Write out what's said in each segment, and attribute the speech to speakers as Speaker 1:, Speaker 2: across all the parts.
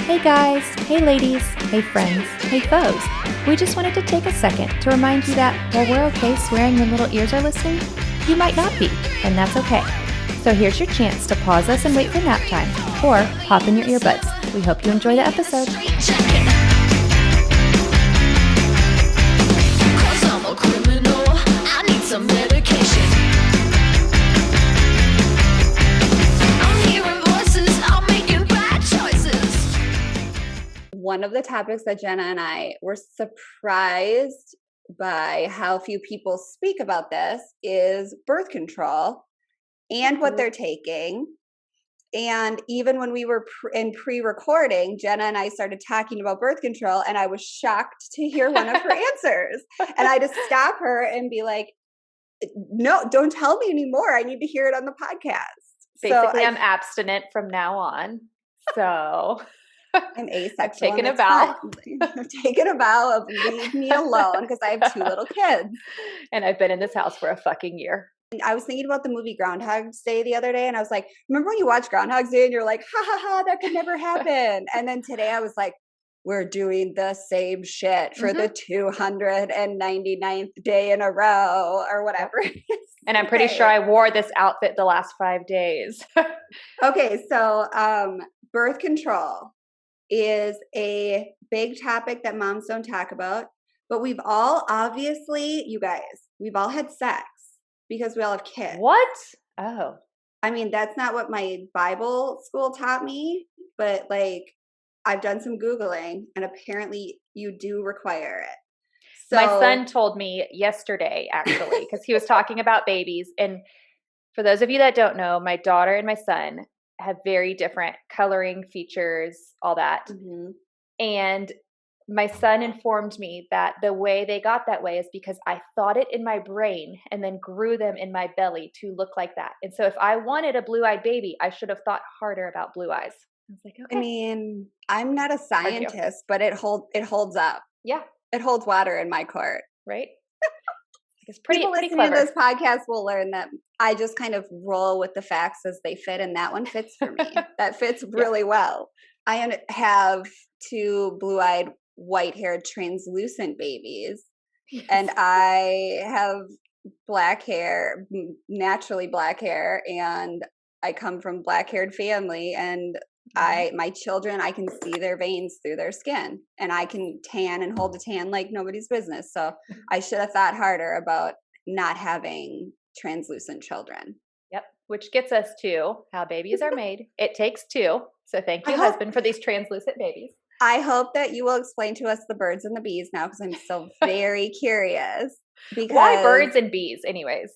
Speaker 1: Hey guys, hey ladies, hey friends, hey foes. We just wanted to take a second to remind you that while we're okay swearing when little ears are listening, you might not be, and that's okay. So here's your chance to pause us and wait for nap time, or pop in your earbuds. We hope you enjoy the episode.
Speaker 2: One of the topics that Jenna and I were surprised by how few people speak about this is birth control and what they're taking. And even when we were in pre-recording, Jenna and I started talking about birth control, and I was shocked to hear one of her answers. And I had to stop her and be like, no, don't tell me anymore. I need to hear it on the podcast.
Speaker 3: Basically, I'm abstinent from now on. So
Speaker 2: I'm asexual.
Speaker 3: I've taken a vow.
Speaker 2: I've taken a vow of leave me alone because I have 2 little kids.
Speaker 3: And I've been in this house for a fucking year.
Speaker 2: I was thinking about the movie Groundhog's Day the other day, and I was like, remember when you watch Groundhog's Day and you're like, ha ha ha, that could never happen. And then today I was like, we're doing the same shit for the 299th day in a row or whatever.
Speaker 3: And I'm pretty sure I wore this outfit the last 5 days.
Speaker 2: Okay, so birth control is a big topic that moms don't talk about, but we've all obviously, you guys, we've all had sex because we all have kids.
Speaker 3: What? Oh.
Speaker 2: I mean, that's not what my Bible school taught me, but like I've done some Googling and apparently you do require it. So,
Speaker 3: my son told me yesterday, actually, because he was talking about babies. And for those of you that don't know, my daughter and my son have very different coloring features, all that.
Speaker 2: Mm-hmm.
Speaker 3: And my son informed me that the way they got that way is because I thought it in my brain and then grew them in my belly to look like that. And so if I wanted a blue-eyed baby, I should have thought harder about blue eyes. I was like, okay.
Speaker 2: I mean, I'm not a scientist, but it holds up.
Speaker 3: Yeah.
Speaker 2: It holds water in my court.
Speaker 3: Right? It's pretty
Speaker 2: listening
Speaker 3: clever.
Speaker 2: to this podcast will learn that I just kind of roll with the facts as they fit, and that one fits for me. That fits really well. I have 2 blue-eyed, white-haired, translucent babies, and I have black hair, naturally black hair, and I come from black-haired family, and my children, I can see their veins through their skin, and I can tan and hold a tan like nobody's business. So I should have thought harder about not having translucent children.
Speaker 3: Yep. Which gets us to how babies are made. It takes 2. So thank you, husband, for these translucent babies.
Speaker 2: I hope that you will explain to us the birds and the bees now, because I'm still very curious. Because
Speaker 3: why birds and bees, anyways?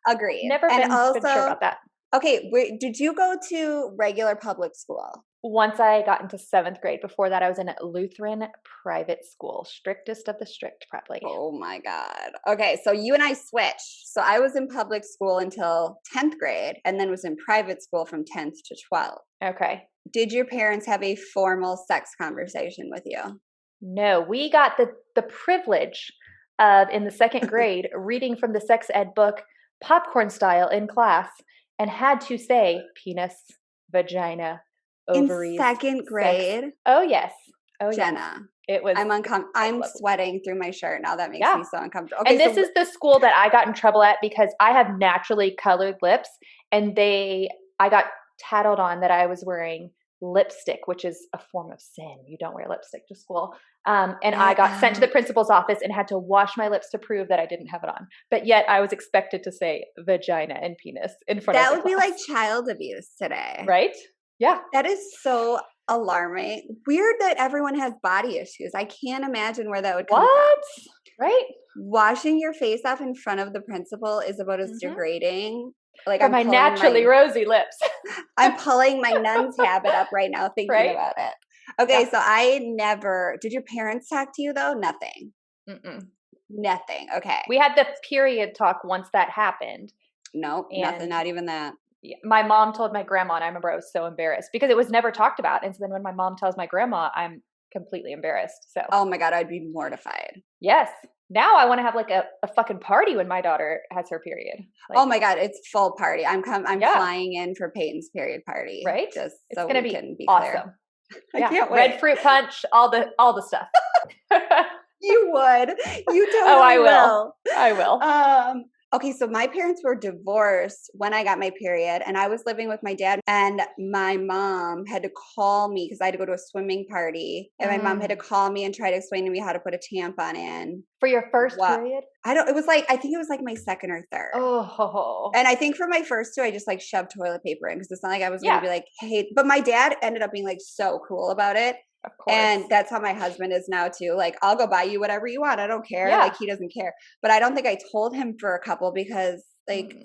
Speaker 2: Agreed.
Speaker 3: Never been sure about that.
Speaker 2: Okay, did you go to regular public school?
Speaker 3: Once I got into 7th grade. Before that, I was in a Lutheran private school, strictest of the strict, probably.
Speaker 2: Oh my God. Okay, so you and I switched. So I was in public school until 10th grade, and then was in private school from 10th to 12th.
Speaker 3: Okay.
Speaker 2: Did your parents have a formal sex conversation with you?
Speaker 3: No, we got the privilege of, in the 2nd grade, reading from the sex ed book, popcorn style, in class, and had to say penis, vagina, ovaries.
Speaker 2: In 2nd grade?
Speaker 3: Sex. Oh, yes. Oh,
Speaker 2: Jenna.
Speaker 3: Yes. It was.
Speaker 2: I'm sweating through my shirt now. That makes me so uncomfortable.
Speaker 3: Okay, and this is the school that I got in trouble at because I have naturally colored lips, and I got tattled on that I was wearing lipstick, which is a form of sin. You don't wear lipstick to school. And I got sent to the principal's office and had to wash my lips to prove that I didn't have it on. But yet I was expected to say vagina and penis in front of the class. That would
Speaker 2: be like child abuse today.
Speaker 3: Right? Yeah.
Speaker 2: That is so alarming. Weird that everyone has body issues. I can't imagine where that would come from.
Speaker 3: Right?
Speaker 2: Washing your face off in front of the principal is about as degrading. Like
Speaker 3: for my naturally rosy lips.
Speaker 2: I'm pulling my nun's habit up right now thinking about it. Okay, so did your parents talk to you though? Nothing.
Speaker 3: Mm-mm.
Speaker 2: Nothing. Okay.
Speaker 3: We had the period talk once that happened.
Speaker 2: Nope, nothing, not even that.
Speaker 3: My mom told my grandma, and I remember I was so embarrassed because it was never talked about. And so then when my mom tells my grandma, I'm completely embarrassed. So.
Speaker 2: Oh my God, I'd be mortified.
Speaker 3: Yes. Now I want to have like a fucking party when my daughter has her period. Like,
Speaker 2: oh my God, it's full party. I'm flying in for Peyton's period party.
Speaker 3: Right?
Speaker 2: Just
Speaker 3: it's
Speaker 2: so
Speaker 3: gonna
Speaker 2: we
Speaker 3: be
Speaker 2: can be
Speaker 3: awesome.
Speaker 2: clear. I can't wait.
Speaker 3: Red fruit punch, all the stuff.
Speaker 2: You would. You totally
Speaker 3: I
Speaker 2: will.
Speaker 3: I will.
Speaker 2: Okay, so my parents were divorced when I got my period, and I was living with my dad, and my mom had to call me because I had to go to a swimming party, and my mom had to call me and try to explain to me how to put a tampon in.
Speaker 3: For your first period?
Speaker 2: I think it was like my second or third.
Speaker 3: Oh.
Speaker 2: And I think for my first two, I just like shoved toilet paper in because it's not like I was going to be like, hey, but my dad ended up being like so cool about it.
Speaker 3: Of course.
Speaker 2: And that's how my husband is now too. Like, I'll go buy you whatever you want. I don't care.
Speaker 3: Yeah.
Speaker 2: Like, he doesn't care. But I don't think I told him for a couple because like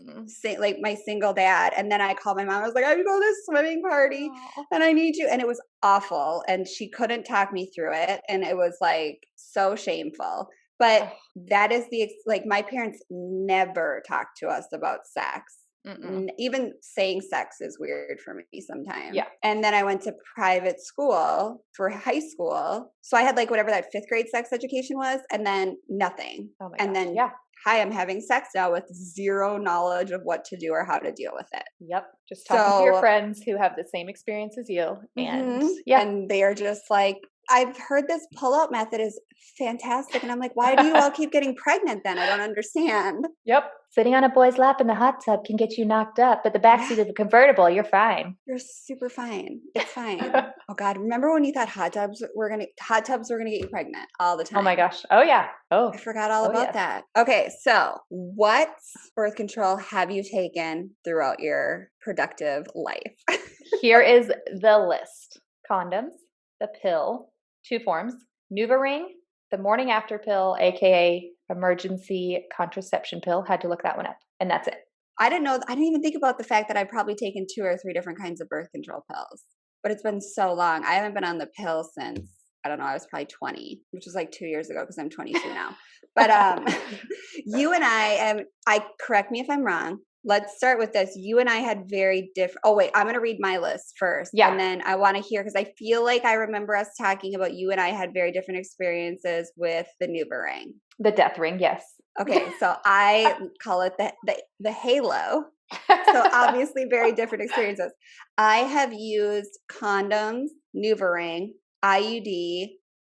Speaker 2: my single dad. And then I called my mom. I was like, I have to go to this swimming party and I need you. And it was awful. And she couldn't talk me through it. And it was like so shameful. But that is like my parents never talked to us about sex. Even saying sex is weird for me sometimes.
Speaker 3: Yeah.
Speaker 2: And then I went to private school for high school. So I had like whatever that 5th grade sex education was, and then nothing.
Speaker 3: Oh my
Speaker 2: and
Speaker 3: gosh.
Speaker 2: then hi, I'm having sex now with zero knowledge of what to do or how to deal with it.
Speaker 3: Yep. Just talking to your friends who have the same experience as you. And
Speaker 2: and they are just like, I've heard this pull-out method is fantastic. And I'm like, why do you all keep getting pregnant then? I don't understand.
Speaker 3: Yep. Sitting on a boy's lap in the hot tub can get you knocked up, but the backseat of a convertible, you're fine.
Speaker 2: You're super fine. It's fine. Oh God. Remember when you thought hot tubs were gonna get you pregnant all the time?
Speaker 3: Oh my gosh. Oh yeah. Oh.
Speaker 2: I forgot all about that. Okay. So what birth control have you taken throughout your productive life?
Speaker 3: Here is the list. Condoms, the pill, 2 forms, NuvaRing, the morning after pill, aka emergency contraception pill. Had to look that one up, and that's it.
Speaker 2: I didn't even think about the fact that I've probably taken 2 or 3 different kinds of birth control pills, but it's been so long. I haven't been on the pill since, I don't know, I was probably 20, which was like 2 years ago because I'm 22 now. But you and I correct me if I'm wrong. Let's start with this. You and I had very different. Oh, wait, I'm going to read my list first.
Speaker 3: Yeah.
Speaker 2: And then I want to hear, because I feel like I remember us talking about you and I had very different experiences with the NuvaRing.
Speaker 3: The death ring, yes.
Speaker 2: Okay, so I call it the halo. So obviously very different experiences. I have used condoms, NuvaRing, IUD.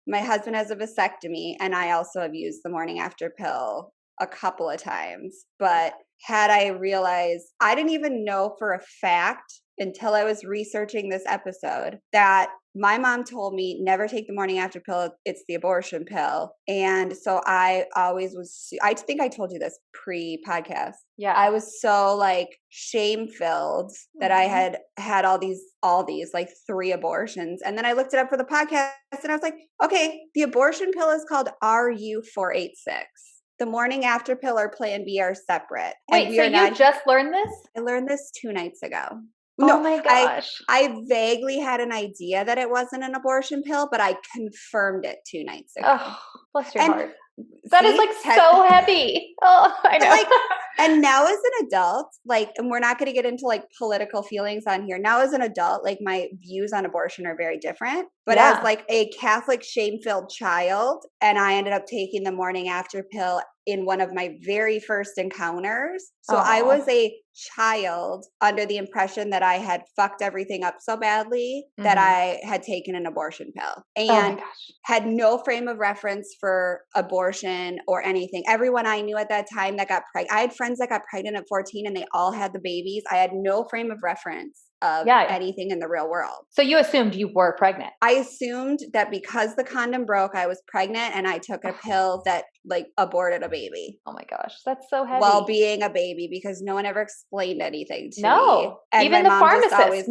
Speaker 2: My husband has a vasectomy, and I also have used the morning after pill a couple of times. But had I realized, I didn't even know for a fact until I was researching this episode that my mom told me never take the morning after pill. It's the abortion pill. And so I always was, I think I told you this pre-podcast.
Speaker 3: Yeah.
Speaker 2: I was so like shame-filled that I had all these like 3 abortions. And then I looked it up for the podcast and I was like, okay, the abortion pill is called RU486. The morning after pill or Plan B are separate.
Speaker 3: Wait, so you just learned this?
Speaker 2: I learned this 2 nights ago.
Speaker 3: Oh my gosh.
Speaker 2: I vaguely had an idea that it wasn't an abortion pill, but I confirmed it 2 nights ago.
Speaker 3: Oh, bless your heart. That is like so heavy. Oh, I know.
Speaker 2: And now as an adult, like, and we're not going to get into like political feelings on here. Now as an adult, like my views on abortion are very different. But as like a Catholic shame-filled child, and I ended up taking the morning after pill in one of my very first encounters. So I was a child under the impression that I had fucked everything up so badly that I had taken an abortion pill and had no frame of reference for abortion or anything. Everyone I knew at that time that got pregnant, I had friends that got pregnant at 14 and they all had the babies. I had no frame of reference of anything in the real world.
Speaker 3: So you assumed you were pregnant?
Speaker 2: I assumed that because the condom broke, I was pregnant, and I took a pill that like aborted a baby.
Speaker 3: Oh my gosh, that's so heavy.
Speaker 2: While being a baby, because no one ever explained anything to me. And
Speaker 3: even the pharmacist,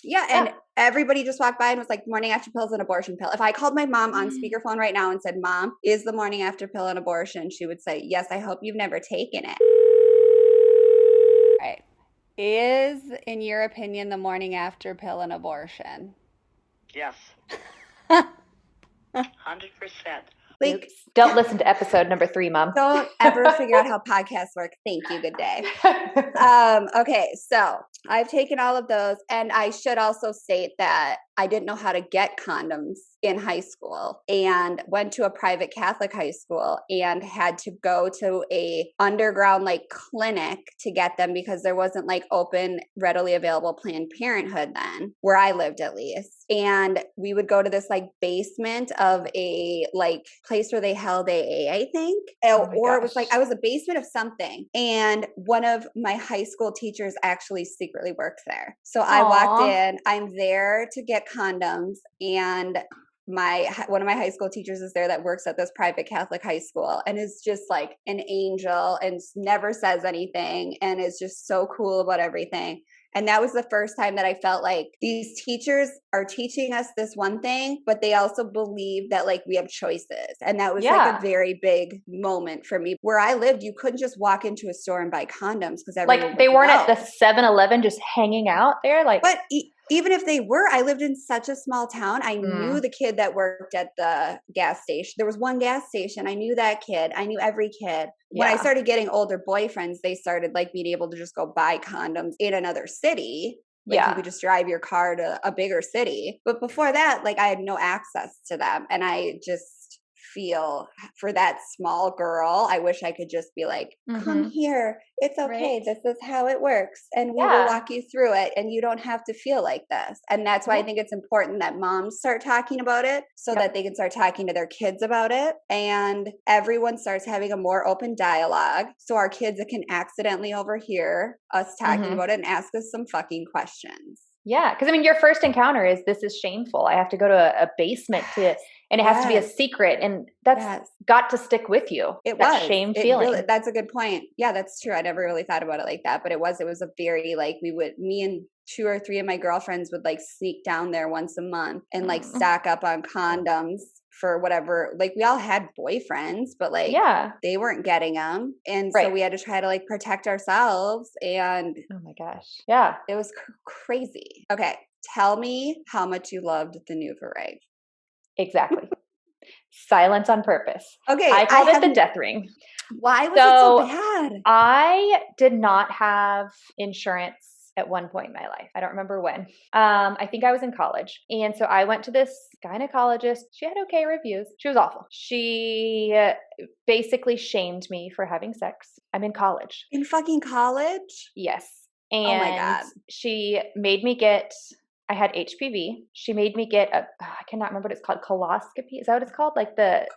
Speaker 2: Yeah, and everybody just walked by and was like, morning after pill is an abortion pill. If I called my mom on speakerphone right now and said, Mom, is the morning after pill an abortion? She would say, yes, I hope you've never taken it. Right. Is, in your opinion, the morning after pill an abortion?
Speaker 4: Yes. 100%.
Speaker 2: Like,
Speaker 3: don't listen to episode number 3, Mom.
Speaker 2: Don't ever figure out how podcasts work. Thank you. Good day. Okay, so I've taken all of those, and I should also state that I didn't know how to get condoms in high school and went to a private Catholic high school and had to go to a underground like clinic to get them because there wasn't like open, readily available Planned Parenthood then, where I lived at least. And we would go to this like basement of a like place where they held AA, I think. Or it was like, I was a basement of something. And one of my high school teachers actually secretly worked there. So I walked in, I'm there to get condoms, and one of my high school teachers is there that works at this private Catholic high school and is just like an angel and never says anything and is just so cool about everything. And that was the first time that I felt like these teachers are teaching us this one thing, but they also believe that like we have choices. And that was like a very big moment for me. Where I lived, you couldn't just walk into a store and buy condoms because everyone
Speaker 3: like they weren't at the 7-Eleven just hanging out there. Like,
Speaker 2: but even if they were, I lived in such a small town. I knew the kid that worked at the gas station. There was one gas station. I knew that kid. I knew every kid. When I started getting older boyfriends, they started like being able to just go buy condoms in another city. Like you could just drive your car to a bigger city. But before that, like I had no access to them. And I just feel for that small girl, I wish I could just be like, come here. It's okay. Right. This is how it works. And we will walk you through it. And you don't have to feel like this. And that's why I think it's important that moms start talking about it so that they can start talking to their kids about it. And everyone starts having a more open dialogue. So our kids can accidentally overhear us talking about it and ask us some fucking questions.
Speaker 3: Yeah. Because I mean, your first encounter is this is shameful. I have to go to a basement and it has to be a secret. And that's got to stick with you. That shame feeling.
Speaker 2: Really, that's a good point. Yeah, that's true. I never really thought about it like that, but it was a very like me and 2 or 3 of my girlfriends would like sneak down there once a month and like stock up on condoms for whatever, like we all had boyfriends, but like they weren't getting them. And so we had to try to like protect ourselves. And
Speaker 3: oh my gosh. Yeah.
Speaker 2: It was crazy. Okay. Tell me how much you loved the NuvaRig.
Speaker 3: Exactly. Silence on purpose.
Speaker 2: Okay.
Speaker 3: I called it the death ring.
Speaker 2: Why was it so bad?
Speaker 3: I did not have insurance at one point in my life. I don't remember when. I think I was in college. And so I went to this gynecologist. She had okay reviews. She was awful. She basically shamed me for having sex. I'm in college.
Speaker 2: In fucking college?
Speaker 3: Yes. And
Speaker 2: oh my God.
Speaker 3: She made me I had HPV. She made me get I cannot remember what it's called. Coloscopy. Is that what it's called? Like the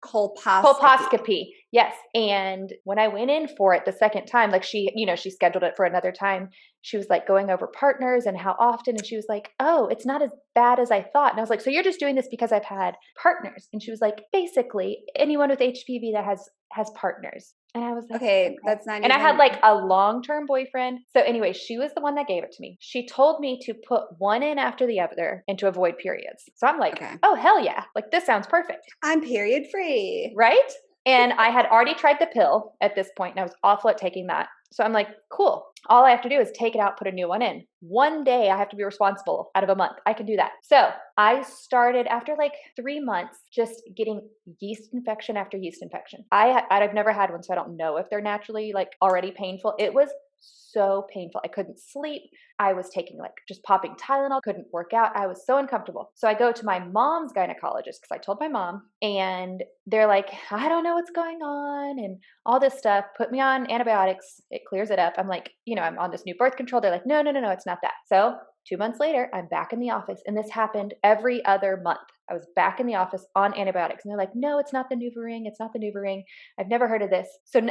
Speaker 3: colposcopy. Yes. And when I went in for it the second time, like she scheduled it for another time. She was like going over partners and how often. And she was like, oh, it's not as bad as I thought. And I was like, so you're just doing this because I've had partners. And she was like, basically anyone with HPV that has partners. And I was like,
Speaker 2: okay, that's not.
Speaker 3: And I had like a long-term boyfriend. So anyway, she was the one that gave it to me. She told me to put one in after the other and to avoid periods. So I'm like, oh, hell yeah. Like this sounds perfect.
Speaker 2: I'm period free.
Speaker 3: Right? And I had already tried the pill at this point and I was awful at taking that. So I'm like, cool. All I have to do is take it out, put a new one in. One day I have to be responsible out of a month. I can do that. So I started after like 3 months just getting yeast infection after yeast infection. I've never had one, so I don't know if they're naturally like already painful. It was so painful. I couldn't sleep. I was taking like just popping Tylenol, couldn't work out. I was so uncomfortable. So I go to my mom's gynecologist because I told my mom and they're like, I don't know what's going on and all this stuff. Put me on antibiotics. It clears it up. I'm like, I'm on this new birth control. They're like, no, it's not that. So 2 months later, I'm back in the office and this happened every other month. I was back in the office on antibiotics and they're like, no, it's not the NuvaRing. It's not the NuvaRing. I've never heard of this. So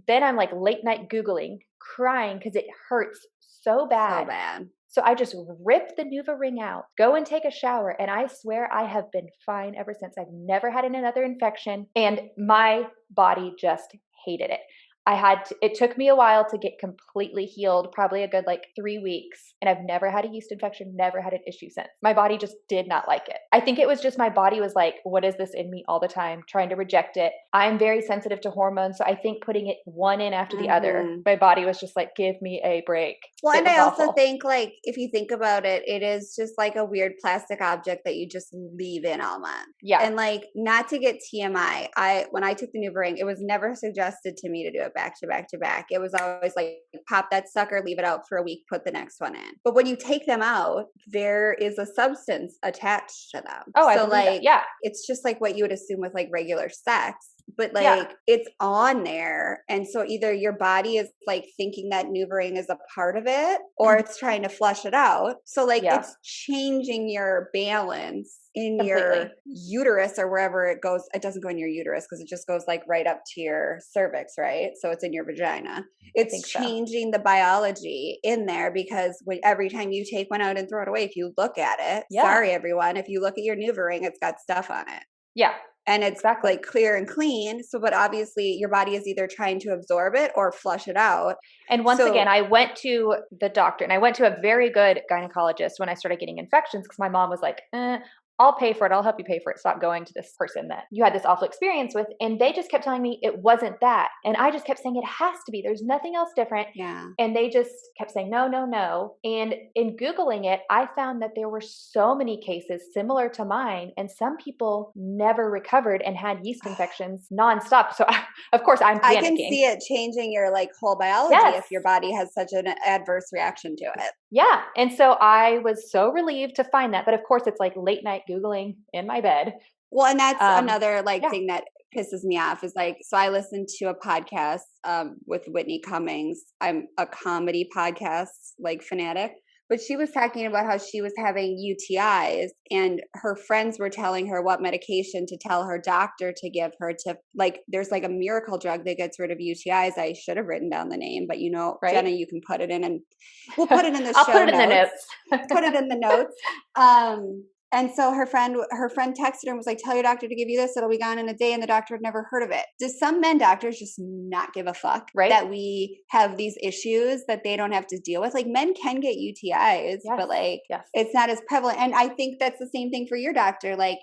Speaker 3: then I'm like late night Googling, crying because it hurts so bad.
Speaker 2: So bad.
Speaker 3: So I just rip the NuvaRing out, go and take a shower. And I swear I have been fine ever since. I've never had another infection and my body just hated it. It took me a while to get completely healed, probably a good like 3 weeks. And I've never had a yeast infection, never had an issue since. My body just did not like it. I think it was just my body was like, what is this in me all the time? Trying to reject it. I'm very sensitive to hormones. So I think putting it one in after the other, my body was just like, give me a break.
Speaker 2: Well, and I also think like, if you think about it, it is just like a weird plastic object that you just leave in all month.
Speaker 3: Yeah.
Speaker 2: And like, not to get TMI, when I took the NuvaRing, it was never suggested to me to do it back to back to back. It was always like pop that sucker, leave it out for a week, put the next one in. But when you take them out, there is a substance attached to them.
Speaker 3: Oh, I
Speaker 2: so
Speaker 3: believe
Speaker 2: like
Speaker 3: that. Yeah.
Speaker 2: it's just like what you would assume with like regular sex. But like
Speaker 3: Yeah.
Speaker 2: it's on there. And so either your body is like thinking that NuvaRing is a part of it or it's trying to flush it out. So like
Speaker 3: Yeah.
Speaker 2: it's changing your balance in
Speaker 3: Completely.
Speaker 2: your uterus or wherever it goes. It doesn't go in your uterus because it just goes like right up to your cervix, right? So it's in your vagina. It's changing the biology in there because every time you take one out and throw it away, if you look at it, sorry everyone, if you look at your NuvaRing, it's got stuff on it.
Speaker 3: Yeah.
Speaker 2: And it's like clear and clean. So, but obviously your body is either trying to absorb it or flush it out.
Speaker 3: And once again, I went to the doctor and I went to a very good gynecologist when I started getting infections because my mom was like, I'll pay for it. I'll help you pay for it. Stop going to this person that you had this awful experience with. And they just kept telling me it wasn't that. And I just kept saying it has to be. There's nothing else different.
Speaker 2: Yeah.
Speaker 3: And they just kept saying, no, no, no. And in Googling it, I found that there were so many cases similar to mine. And some people never recovered and had yeast infections nonstop. So of course I'm panicking.
Speaker 2: I can see it changing your like whole biology if your body has such an adverse reaction to it.
Speaker 3: Yeah. And so I was so relieved to find that. But of course it's like late night Googling in my bed.
Speaker 2: Well, and that's another like thing that pisses me off is like, so I listened to a podcast with Whitney Cummings. I'm a comedy podcast like fanatic, but she was talking about how she was having UTIs and her friends were telling her what medication to tell her doctor to give her to like, there's like a miracle drug that gets rid of UTIs. I should have written down the name, but you know, Jenna, you can put it in and we'll put it in the
Speaker 3: I'll
Speaker 2: show
Speaker 3: put it in the notes.
Speaker 2: Put it in the notes. And so her friend texted her and was like, tell your doctor to give you this. It'll be gone in a day. And the doctor had never heard of it. Do some men doctors just not give a fuck that we have these issues that they don't have to deal with? Like men can get UTIs, but like it's not as prevalent. And I think that's the same thing for your doctor. Like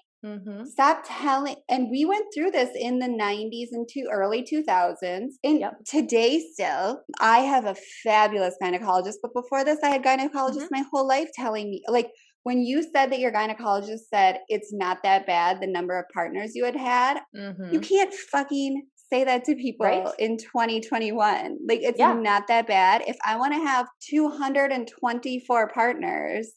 Speaker 2: stop telling. And we went through this in the 90s and early 2000s. And today still, I have a fabulous gynecologist. But before this, I had gynecologists my whole life telling me like, when you said that your gynecologist said it's not that bad, the number of partners you had, you can't fucking say that to people in 2021. Like, it's not that bad. If I want to have 224 partners,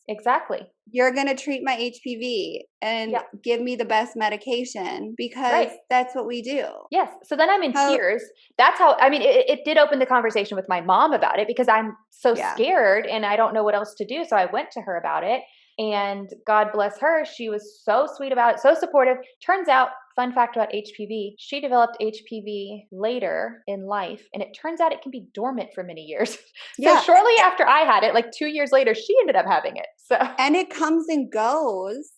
Speaker 2: you're going to treat my HPV and give me the best medication because that's what we do.
Speaker 3: Yes. So then I'm in tears. That's how, I mean, it did open the conversation with my mom about it because I'm so scared and I don't know what else to do. So I went to her about it. And God bless her, she was so sweet about it, so supportive. Turns out, fun fact about HPV, she developed HPV later in life, and it turns out it can be dormant for many years. So shortly after I had it, like 2 years later, she ended up having it. So
Speaker 2: and it comes and goes,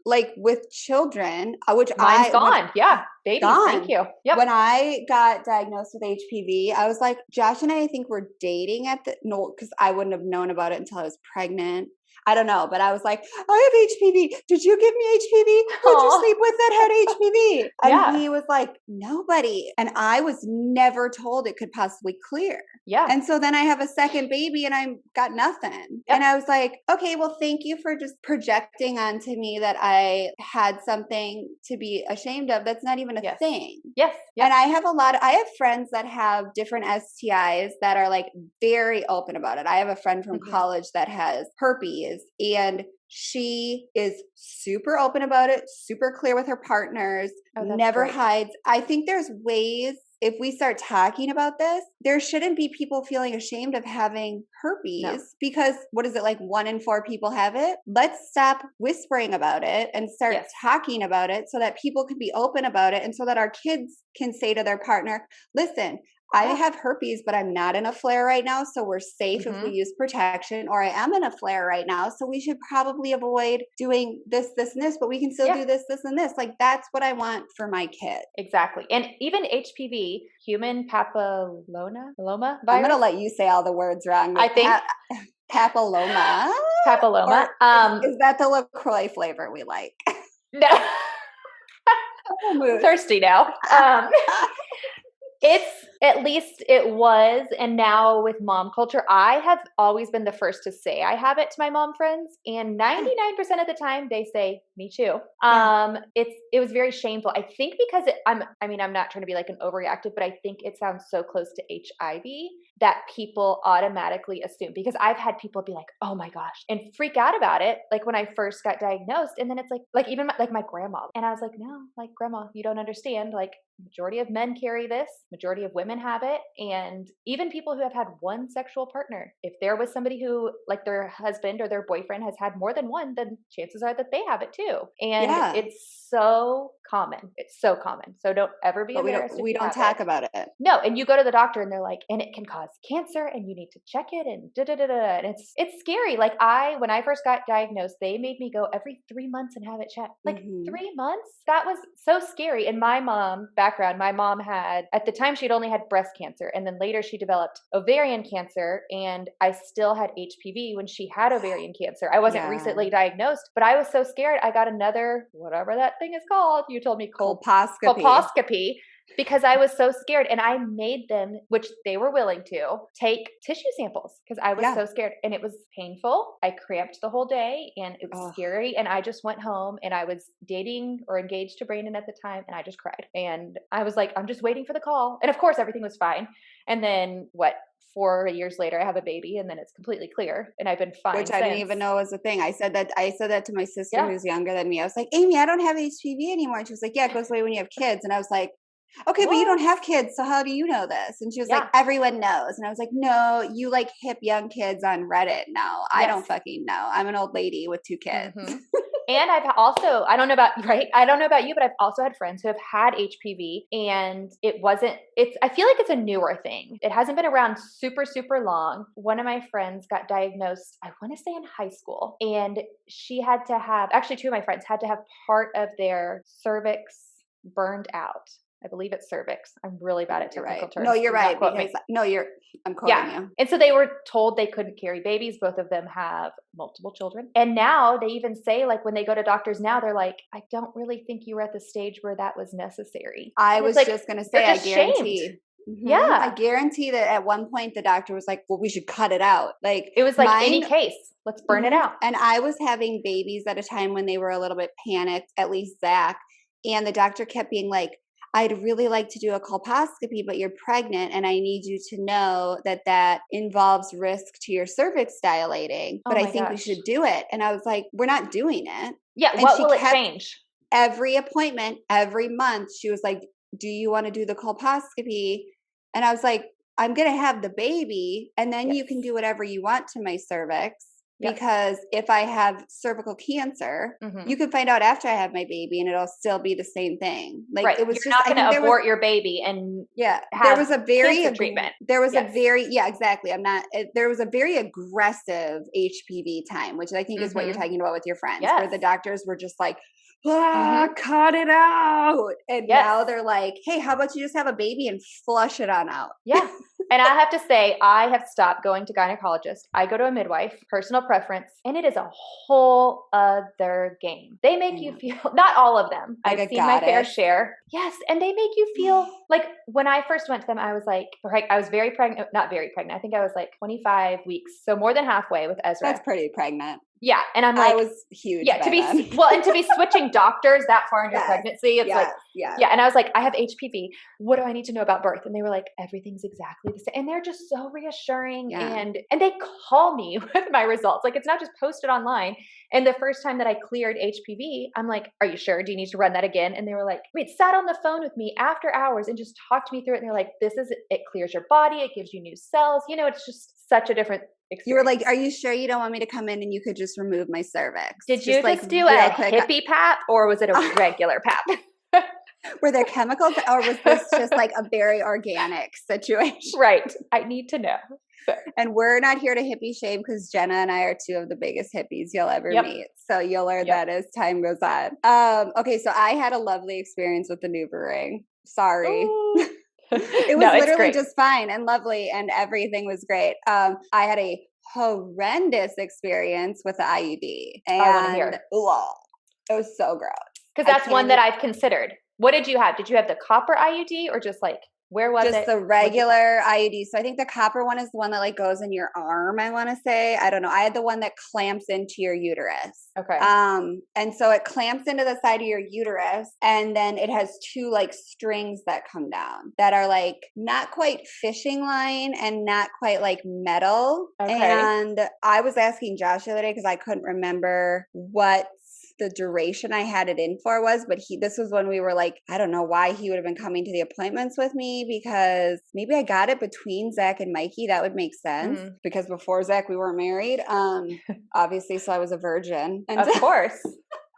Speaker 2: like with children, which
Speaker 3: mine's gone. Babies.
Speaker 2: Gone.
Speaker 3: Thank you. Yep.
Speaker 2: When I got diagnosed with HPV, I was like, Josh and I think we're dating because I wouldn't have known about it until I was pregnant. I don't know, but I was like, I have HPV. Did you give me HPV? Who'd you sleep with that had HPV? And he was like, nobody. And I was never told it could possibly clear.
Speaker 3: Yeah.
Speaker 2: And so then I have a second baby and I got nothing. And I was like, okay, well, thank you for just projecting onto me that I had something to be ashamed of. That's not even a thing.
Speaker 3: Yes.
Speaker 2: And I have friends that have different STIs that are like very open about it. I have a friend from college that has herpes. And she is super open about it, super clear with her partners, never hides. I think there's ways, if we start talking about this, there shouldn't be people feeling ashamed of having herpes because what is it, like 1 in 4 people have it? Let's stop whispering about it and start talking about it so that people can be open about it and so that our kids can say to their partner, listen, I have herpes, but I'm not in a flare right now. So we're safe if we use protection, or I am in a flare right now. So we should probably avoid doing this, this, and this, but we can still do this, this, and this. Like, that's what I want for my kid.
Speaker 3: Exactly. And even HPV, human papilloma virus.
Speaker 2: I'm going to let you say all the words wrong.
Speaker 3: I think.
Speaker 2: Papilloma.
Speaker 3: Papilloma.
Speaker 2: Is that the LaCroix flavor we like?
Speaker 3: No. I'm thirsty now. At least it was. And now with mom culture, I have always been the first to say I have it to my mom friends. And 99% of the time they say, me too. It was very shameful. I think because I'm not trying to be like an overreactive, but I think it sounds so close to HIV that people automatically assume, because I've had people be like, oh my gosh, and freak out about it. Like when I first got diagnosed, and then it's like even my grandma. And I was like, no, like grandma, you don't understand. Like majority of men carry this, majority of women have it. And even people who have had one sexual partner, if there was somebody who like their husband or their boyfriend has had more than one, then chances are that they have it too. And it's so common. It's so common. So don't ever be embarrassed.
Speaker 2: We don't talk about it.
Speaker 3: No. And you go to the doctor and they're like, and it can cause cancer and you need to check it and And it's scary. Like when I first got diagnosed, they made me go every 3 months and have it checked. Like 3 months? That was so scary. And my mom had, at the time, she'd only had breast cancer. And then later she developed ovarian cancer. And I still had HPV when she had ovarian cancer. I wasn't recently diagnosed, but I was so scared. I got another, whatever that thing is called. You told me colposcopy. Because I was so scared, and I made them, which they were willing to, take tissue samples because I was so scared, and it was painful. I cramped the whole day and it was scary. And I just went home, and I was dating or engaged to Brandon at the time, and I just cried. And I was like, I'm just waiting for the call. And of course everything was fine. And then 4 years later, I have a baby, and then it's completely clear, and I've been fine.
Speaker 2: Which I didn't even know was a thing. I said that to my sister who's younger than me. I was like, Amy, I don't have HPV anymore. And she was like, yeah, it goes away when you have kids. And I was like, okay, but you don't have kids, so how do you know this? And she was like, everyone knows. And I was like, no, you like hip young kids on Reddit. No, I don't fucking know. I'm an old lady with 2 kids.
Speaker 3: And I've also, I don't know about you, but I've also had friends who have had HPV, and I feel like it's a newer thing. It hasn't been around super, super long. One of my friends got diagnosed, I want to say in high school, and actually 2 of my friends had to have part of their cervix burned out. I believe it's cervix. I'm really bad at technical terms.
Speaker 2: No, you're right. I'm quoting you.
Speaker 3: And so they were told they couldn't carry babies. Both of them have multiple children. And now they even say, like, when they go to doctors now, they're like, I don't really think you were at the stage where that was necessary.
Speaker 2: I was just going to say, I guarantee.
Speaker 3: Yeah.
Speaker 2: I guarantee that at one point the doctor was like, well, we should cut it out. Like
Speaker 3: it was like any case, let's burn it out.
Speaker 2: And I was having babies at a time when they were a little bit panicked, at least Zach. And the doctor kept being like, I'd really like to do a colposcopy, but you're pregnant, and I need you to know that involves risk to your cervix dilating. But I think we should do it. And I was like, we're not doing it.
Speaker 3: Yeah.
Speaker 2: And
Speaker 3: what will it change?
Speaker 2: Every appointment, every month, she was like, do you want to do the colposcopy? And I was like, I'm going to have the baby, and then you can do whatever you want to my cervix. Because if I have cervical cancer, you can find out after I have my baby, and it'll still be the same thing. Like it was
Speaker 3: You're not going to abort your baby and
Speaker 2: there was a very
Speaker 3: treatment.
Speaker 2: There was a very exactly. There was a very aggressive HPV time, which I think is what you're talking about with your friends, where the doctors were just like, cut it out. And now they're like, hey, how about you just have a baby and flush it on out?
Speaker 3: Yeah. And I have to say, I have stopped going to gynecologist. I go to a midwife, personal preference, and it is a whole other game. They make you feel, not all of them.
Speaker 2: Like
Speaker 3: I've seen my fair share. Yes. And they make you feel like when I first went to them, I was like, I was very pregnant, not very pregnant. I think I was like 25 weeks. So more than halfway with Ezra.
Speaker 2: That's pretty pregnant.
Speaker 3: Yeah. And I'm like,
Speaker 2: I was huge.
Speaker 3: Yeah. And to be switching doctors that far in your pregnancy, it's and I was like, I have HPV. What do I need to know about birth? And they were like, everything's exactly the same. And they're just so reassuring. And they call me with my results. Like it's not just posted online. And the first time that I cleared HPV, I'm like, are you sure? Do you need to run that again? And they were like, wait, sat on the phone with me after hours and just talked me through it. And they're like, it clears your body. It gives you new cells. You know, it's just such a different experience.
Speaker 2: You were like, are you sure you don't want me to come in and you could just remove my cervix?
Speaker 3: Did you just do a hippie pap, or was it a regular pap?
Speaker 2: Were there chemicals, or was this just like a very organic situation?
Speaker 3: Right. I need to know.
Speaker 2: And we're not here to hippie shame, because Jenna and I are 2 of the biggest hippies you'll ever meet. So you'll learn that as time goes on. Okay, so I had a lovely experience with the NuvaRing. Sorry. It was literally just fine and lovely, and everything was great. I had a horrendous experience with the IUD. And
Speaker 3: I want to hear.
Speaker 2: It was so gross.
Speaker 3: Because that's one that I've considered. What did you have? Did you have the copper IUD or just like Where was it?
Speaker 2: Just the regular IUD. So I think the copper one is the one that like goes in your arm, I want to say. I don't know. I had the one that clamps into your uterus.
Speaker 3: Okay.
Speaker 2: And so it clamps into the side of your uterus, and then it has two like strings that come down that are like not quite fishing line and not quite like metal.
Speaker 3: Okay.
Speaker 2: And I was asking Josh the other day because I couldn't remember what the duration I had it in for was, but this was when we were like, I don't know why he would have been coming to the appointments with me, because maybe I got it between Zach and Mikey. That would make sense because before Zach we weren't married. Obviously, so I was a virgin. And
Speaker 3: of course.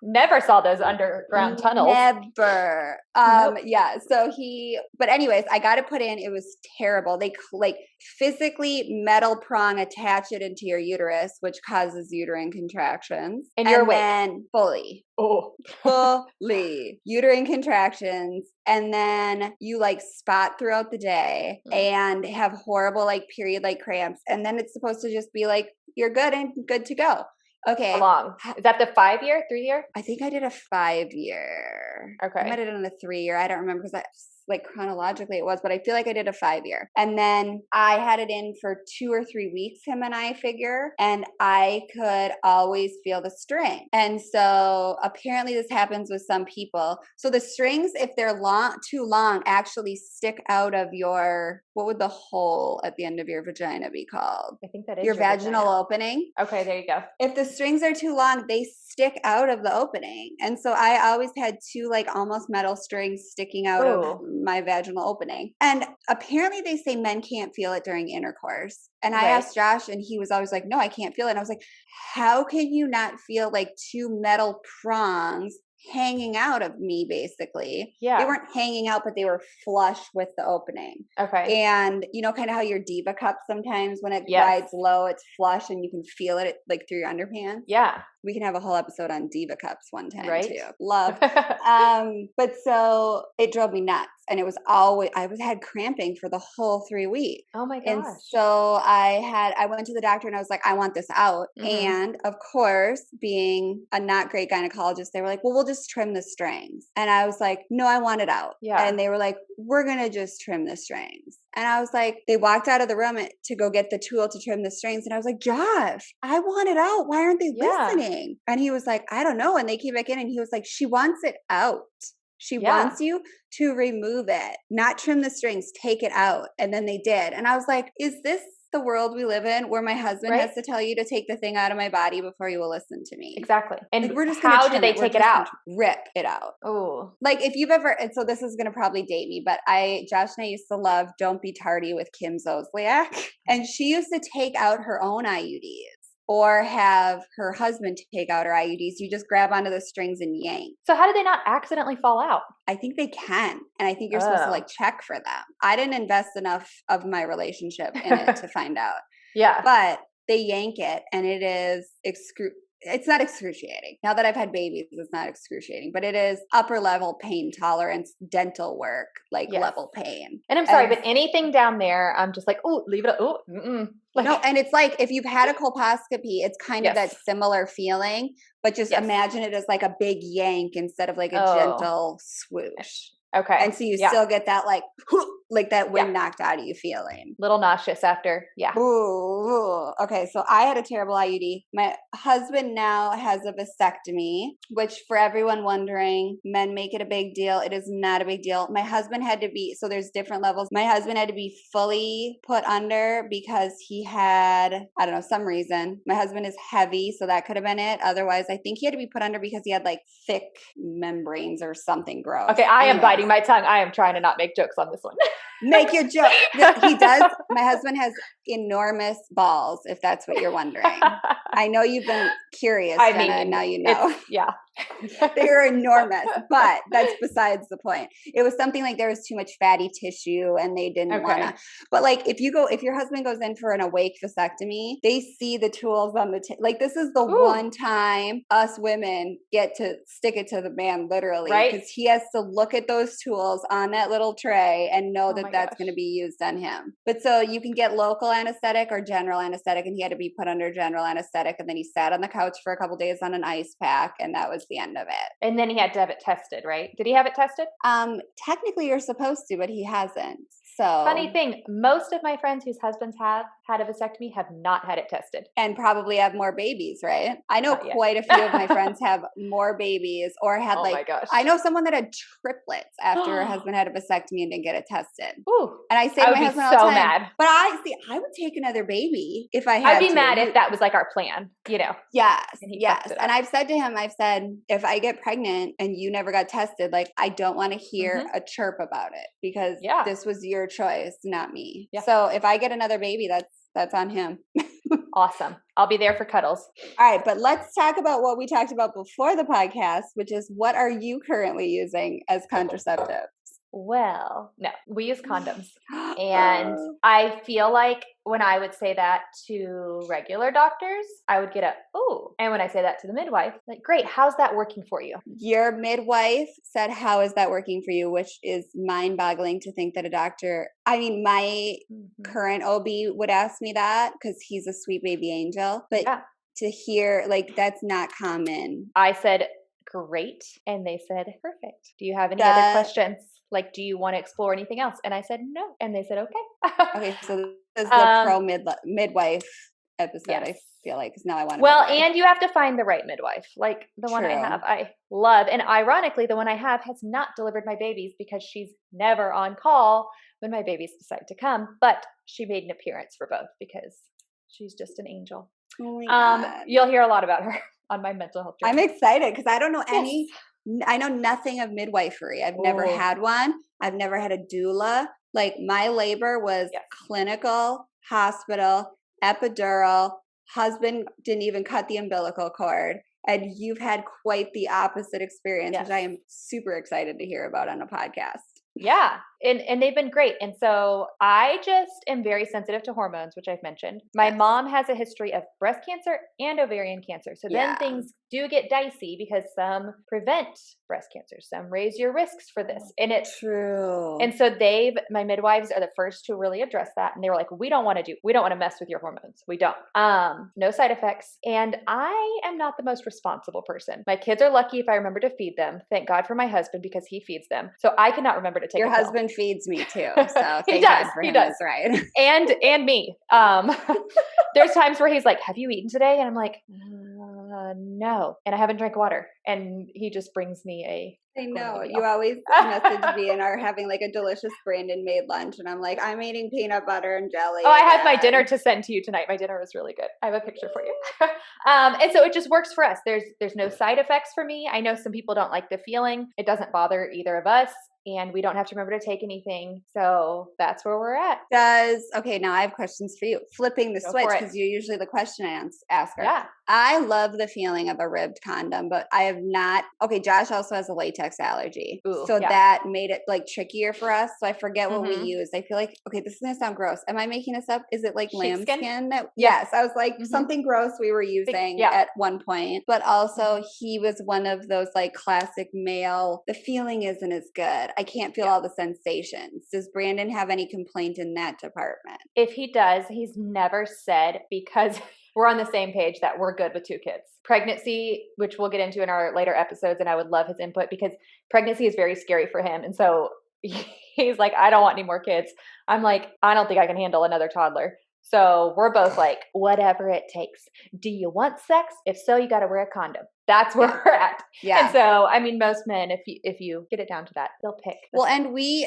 Speaker 3: Never saw those underground tunnels.
Speaker 2: Never.
Speaker 3: Nope.
Speaker 2: Yeah. So but anyways, I got it put in. It was terrible. They like physically metal prong attach it into your uterus, which causes uterine contractions.
Speaker 3: And you're awake.
Speaker 2: Then fully.
Speaker 3: Oh.
Speaker 2: Fully. Uterine contractions. And then you like spot throughout the day and have horrible like period like cramps. And then it's supposed to just be like, you're good and good to go. Okay.
Speaker 3: How long? Is that the 5-year, 3-year?
Speaker 2: I think I did a 5-year.
Speaker 3: Okay.
Speaker 2: I might have done a 3-year. I don't remember because like chronologically it was, but I feel like I did a 5-year. And then I had it in for 2 or 3 weeks, him and I figure, and I could always feel the string. And so apparently this happens with some people. So the strings, if they're too long, actually stick out of what would the hole at the end of your vagina be called?
Speaker 3: I think that is
Speaker 2: your vaginal opening.
Speaker 3: Okay, there you go.
Speaker 2: If the strings are too long, they stick out of the opening. And so I always had 2 like almost metal strings sticking out of my vaginal opening. And apparently they say men can't feel it during intercourse. And I asked Josh and he was always like, no, I can't feel it. And I was like, how can you not feel like 2 metal prongs hanging out of me, basically?
Speaker 3: Yeah.
Speaker 2: They weren't hanging out, but they were flush with the opening.
Speaker 3: Okay.
Speaker 2: And you know, kind of how your diva cup sometimes when it rides low, it's flush and you can feel it like through your underpants.
Speaker 3: Yeah.
Speaker 2: We can have a whole episode on diva cups one time too.
Speaker 3: Love.
Speaker 2: But so it drove me nuts. And it was always, I had cramping for the whole 3 weeks.
Speaker 3: Oh my gosh.
Speaker 2: And so I went to the doctor and I was like, I want this out. And of course, being a not great gynecologist, they were like, well, we'll just trim the strings. And I was like, no, I want it out.
Speaker 3: Yeah.
Speaker 2: And they were like, we're going to just trim the strings. And I was like, they walked out of the room to go get the tool to trim the strings. And I was like, Josh, I want it out. Why aren't they listening? And he was like, I don't know. And they came back in and he was like, she wants it out. She wants you to remove it, not trim the strings, take it out. And then they did. And I was like, is this the world we live in where my husband has to tell you to take the thing out of my body before you will listen to me?
Speaker 3: Exactly. And
Speaker 2: like, we're just
Speaker 3: how do they take it out?
Speaker 2: Rip it out.
Speaker 3: Oh.
Speaker 2: Like if you've ever, and so this is going to probably date me, but Josh and I used to love Don't Be Tardy with Kim Zolciak. And she used to take out her own IUDs. Or have her husband take out her IUDs. You just grab onto the strings and yank.
Speaker 3: So how do they not accidentally fall out?
Speaker 2: I think they can. And I think you're supposed to like check for them. I didn't invest enough of my relationship in it to find out.
Speaker 3: Yeah.
Speaker 2: But they yank it and it is it's not excruciating. Now that I've had babies, it's not excruciating, but it is upper level pain tolerance, dental work, like level pain.
Speaker 3: And I'm sorry, but anything down there, I'm just like, oh, leave it. Oh, like,
Speaker 2: no. And it's like, if you've had a colposcopy, it's kind of that similar feeling, but just imagine it as like a big yank instead of like a gentle swoosh.
Speaker 3: Okay.
Speaker 2: And so you still get that like that wind knocked out of you feeling.
Speaker 3: Little nauseous after. Yeah.
Speaker 2: Ooh. Okay. So I had a terrible IUD. My husband now has a vasectomy, which for everyone wondering, men make it a big deal. It is not a big deal. My husband had to be, so there's different levels. My husband had to be fully put under because he had, I don't know, some reason. My husband is heavy, so that could have been it. Otherwise, I think he had to be put under because he had like thick membranes or something gross.
Speaker 3: Okay. I am biting my tongue. I am trying to not make jokes on this one.
Speaker 2: Make your joke. He does. My husband has enormous balls, if that's what you're wondering. I know you've been curious, Jenna, and now you know. They're enormous, but that's besides the point. It was something like there was too much fatty tissue and they didn't want to. But like if your husband goes in for an awake vasectomy, they see the tools on the like this is the one time us women get to stick it to the man literally, because he has to look at those tools on that little tray and know that that's going to be used on him. But so you can get local anesthetic or general anesthetic, and he had to be put under general anesthetic, and then he sat on the couch for a couple days on an ice pack, and that was the end of it.
Speaker 3: And then he had to have it tested, right? Did he have it tested?
Speaker 2: Technically you're supposed to, but he hasn't. So
Speaker 3: Funny thing, most of my friends whose husbands have had a vasectomy have not had it tested.
Speaker 2: And probably have more babies, right? I know
Speaker 3: Not yet.
Speaker 2: quite a few of my friends have more babies or had
Speaker 3: Oh my gosh.
Speaker 2: I know someone that had triplets after her husband had a vasectomy and didn't get it tested.
Speaker 3: Ooh,
Speaker 2: And I say
Speaker 3: I
Speaker 2: to
Speaker 3: would
Speaker 2: my
Speaker 3: be
Speaker 2: husband all the
Speaker 3: so
Speaker 2: time,
Speaker 3: mad.
Speaker 2: but I would take another baby if I had
Speaker 3: I'd be
Speaker 2: to.
Speaker 3: mad if that was like our plan, you know.
Speaker 2: Yes,
Speaker 3: And he
Speaker 2: yes.
Speaker 3: fucked it
Speaker 2: And
Speaker 3: up.
Speaker 2: I've said to him, if I get pregnant and you never got tested, like I don't want to hear a chirp about it because this was your choice, not me.
Speaker 3: Yeah.
Speaker 2: So if I get another baby, that's on him.
Speaker 3: Awesome. I'll be there for cuddles.
Speaker 2: All right, but let's talk about what we talked about before the podcast, which is what are you currently using as contraceptive?
Speaker 3: Well, no, we use condoms. And I feel like when I would say that to regular doctors, I would get a, ooh. And when I say that to the midwife, like, great, how's that working for you?
Speaker 2: Your midwife said, how is that working for you? Which is mind boggling to think that a doctor, I mean, my current OB would ask me that because he's a sweet baby angel, but to hear like, that's not common.
Speaker 3: I said, great. And they said, perfect. Do you have any other questions? Like, do you want to explore anything else? And I said, no. And they said, okay.
Speaker 2: Okay. So this is the pro midwife episode.
Speaker 3: Yes.
Speaker 2: I feel like, because now I want to.
Speaker 3: Well, and you have to find the right midwife. Like the one I have, I love. And ironically, the one I have has not delivered my babies because she's never on call when my babies decide to come. But she made an appearance for both because she's just an angel.
Speaker 2: Oh my God.
Speaker 3: You'll hear a lot about her on my mental health journey.
Speaker 2: I'm excited because I don't know any. I know nothing of midwifery. I've never had one. I've never had a doula. Like my labor was clinical, hospital, epidural. Husband didn't even cut the umbilical cord. And you've had quite the opposite experience, which I am super excited to hear about on a podcast.
Speaker 3: Yeah. And they've been great. And so I just am very sensitive to hormones, which I've mentioned. My mom has a history of breast cancer and ovarian cancer. So then things do get dicey because some prevent breast cancer, some raise your risks for this. And it's
Speaker 2: true.
Speaker 3: And so my midwives are the first to really address that. And they were like, we don't want to mess with your hormones. We don't. No side effects. And I am not the most responsible person. My kids are lucky if I remember to feed them. Thank God for my husband because he feeds them. So I cannot remember to take
Speaker 2: your
Speaker 3: a pill.
Speaker 2: husband feeds me too. So
Speaker 3: he does. He does.
Speaker 2: Right.
Speaker 3: And me. There's times where he's like, have you eaten today? And I'm like, no. And I haven't drank water. And he just brings me
Speaker 2: I know. You always message me and are having like a delicious Brandon made lunch. And I'm like, I'm eating peanut butter and jelly.
Speaker 3: Oh, I have my dinner to send to you tonight. My dinner was really good. I have a picture for you. And so it just works for us. There's no side effects for me. I know some people don't like the feeling. It doesn't bother either of us. And we don't have to remember to take anything. So that's where we're at.
Speaker 2: Okay, now I have questions for you. Flipping the switch, because you're usually the question asker.
Speaker 3: Yeah.
Speaker 2: I love the feeling of a ribbed condom, but I have not. Okay, Josh also has a latex allergy.
Speaker 3: Ooh,
Speaker 2: so that made it like trickier for us. So I forget what we use. I feel like, okay, this is going to sound gross. Am I making this up? Is it like lambskin? Yes. I was like something gross we were using at one point. But also he was one of those like classic male, the feeling isn't as good. I can't feel all the sensations. Does Brandon have any complaint in that department?
Speaker 3: If he does, he's never said, because we're on the same page that we're good with 2 kids. Pregnancy, which we'll get into in our later episodes, and I would love his input because pregnancy is very scary for him. And so he's like, I don't want any more kids. I'm like, I don't think I can handle another toddler. So we're both like, whatever it takes. Do you want sex? If so, you got to wear a condom. That's where we're at.
Speaker 2: Yeah.
Speaker 3: And so, I mean, most men, if you get it down to that, they'll pick.
Speaker 2: Well, and we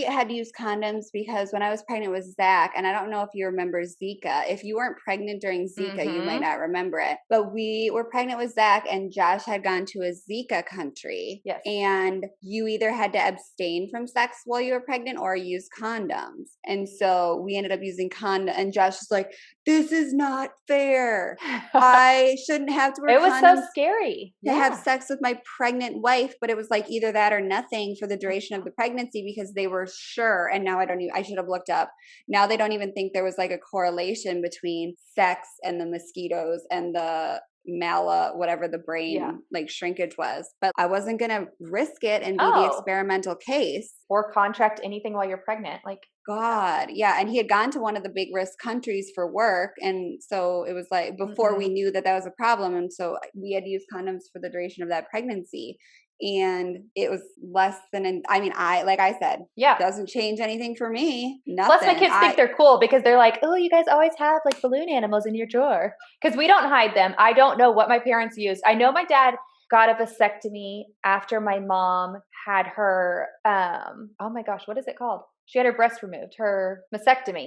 Speaker 2: had used condoms because when I was pregnant with Zach, and I don't know if you remember Zika. If you weren't pregnant during Zika, you might not remember it. But we were pregnant with Zach, and Josh had gone to a Zika country.
Speaker 3: Yes.
Speaker 2: And you either had to abstain from sex while you were pregnant or use condoms. And so we ended up using condoms. And Josh was like, "This is not fair. I shouldn't have to wear condoms."
Speaker 3: It was so scary
Speaker 2: to have sex with my pregnant wife, but it was like either that or nothing for the duration of the pregnancy because they were sure. And now I should have looked up. Now they don't even think there was like a correlation between sex and the mosquitoes and the whatever the brain like shrinkage was. But I wasn't going to risk it and be the experimental case.
Speaker 3: Or contract anything while you're pregnant. Like,
Speaker 2: God. Yeah. And he had gone to one of the big risk countries for work. And so it was like before we knew that was a problem. And so we had used condoms for the duration of that pregnancy. and it was less than like I said,
Speaker 3: Yeah.
Speaker 2: doesn't change anything for me. Nothing.
Speaker 3: Plus my kids think they're cool because they're like, oh, you guys always have like balloon animals in your drawer. Because we don't hide them. I don't know what my parents used. I know my dad got a vasectomy after my mom had her, oh my gosh, what is it called? She had her breast removed, her mastectomy,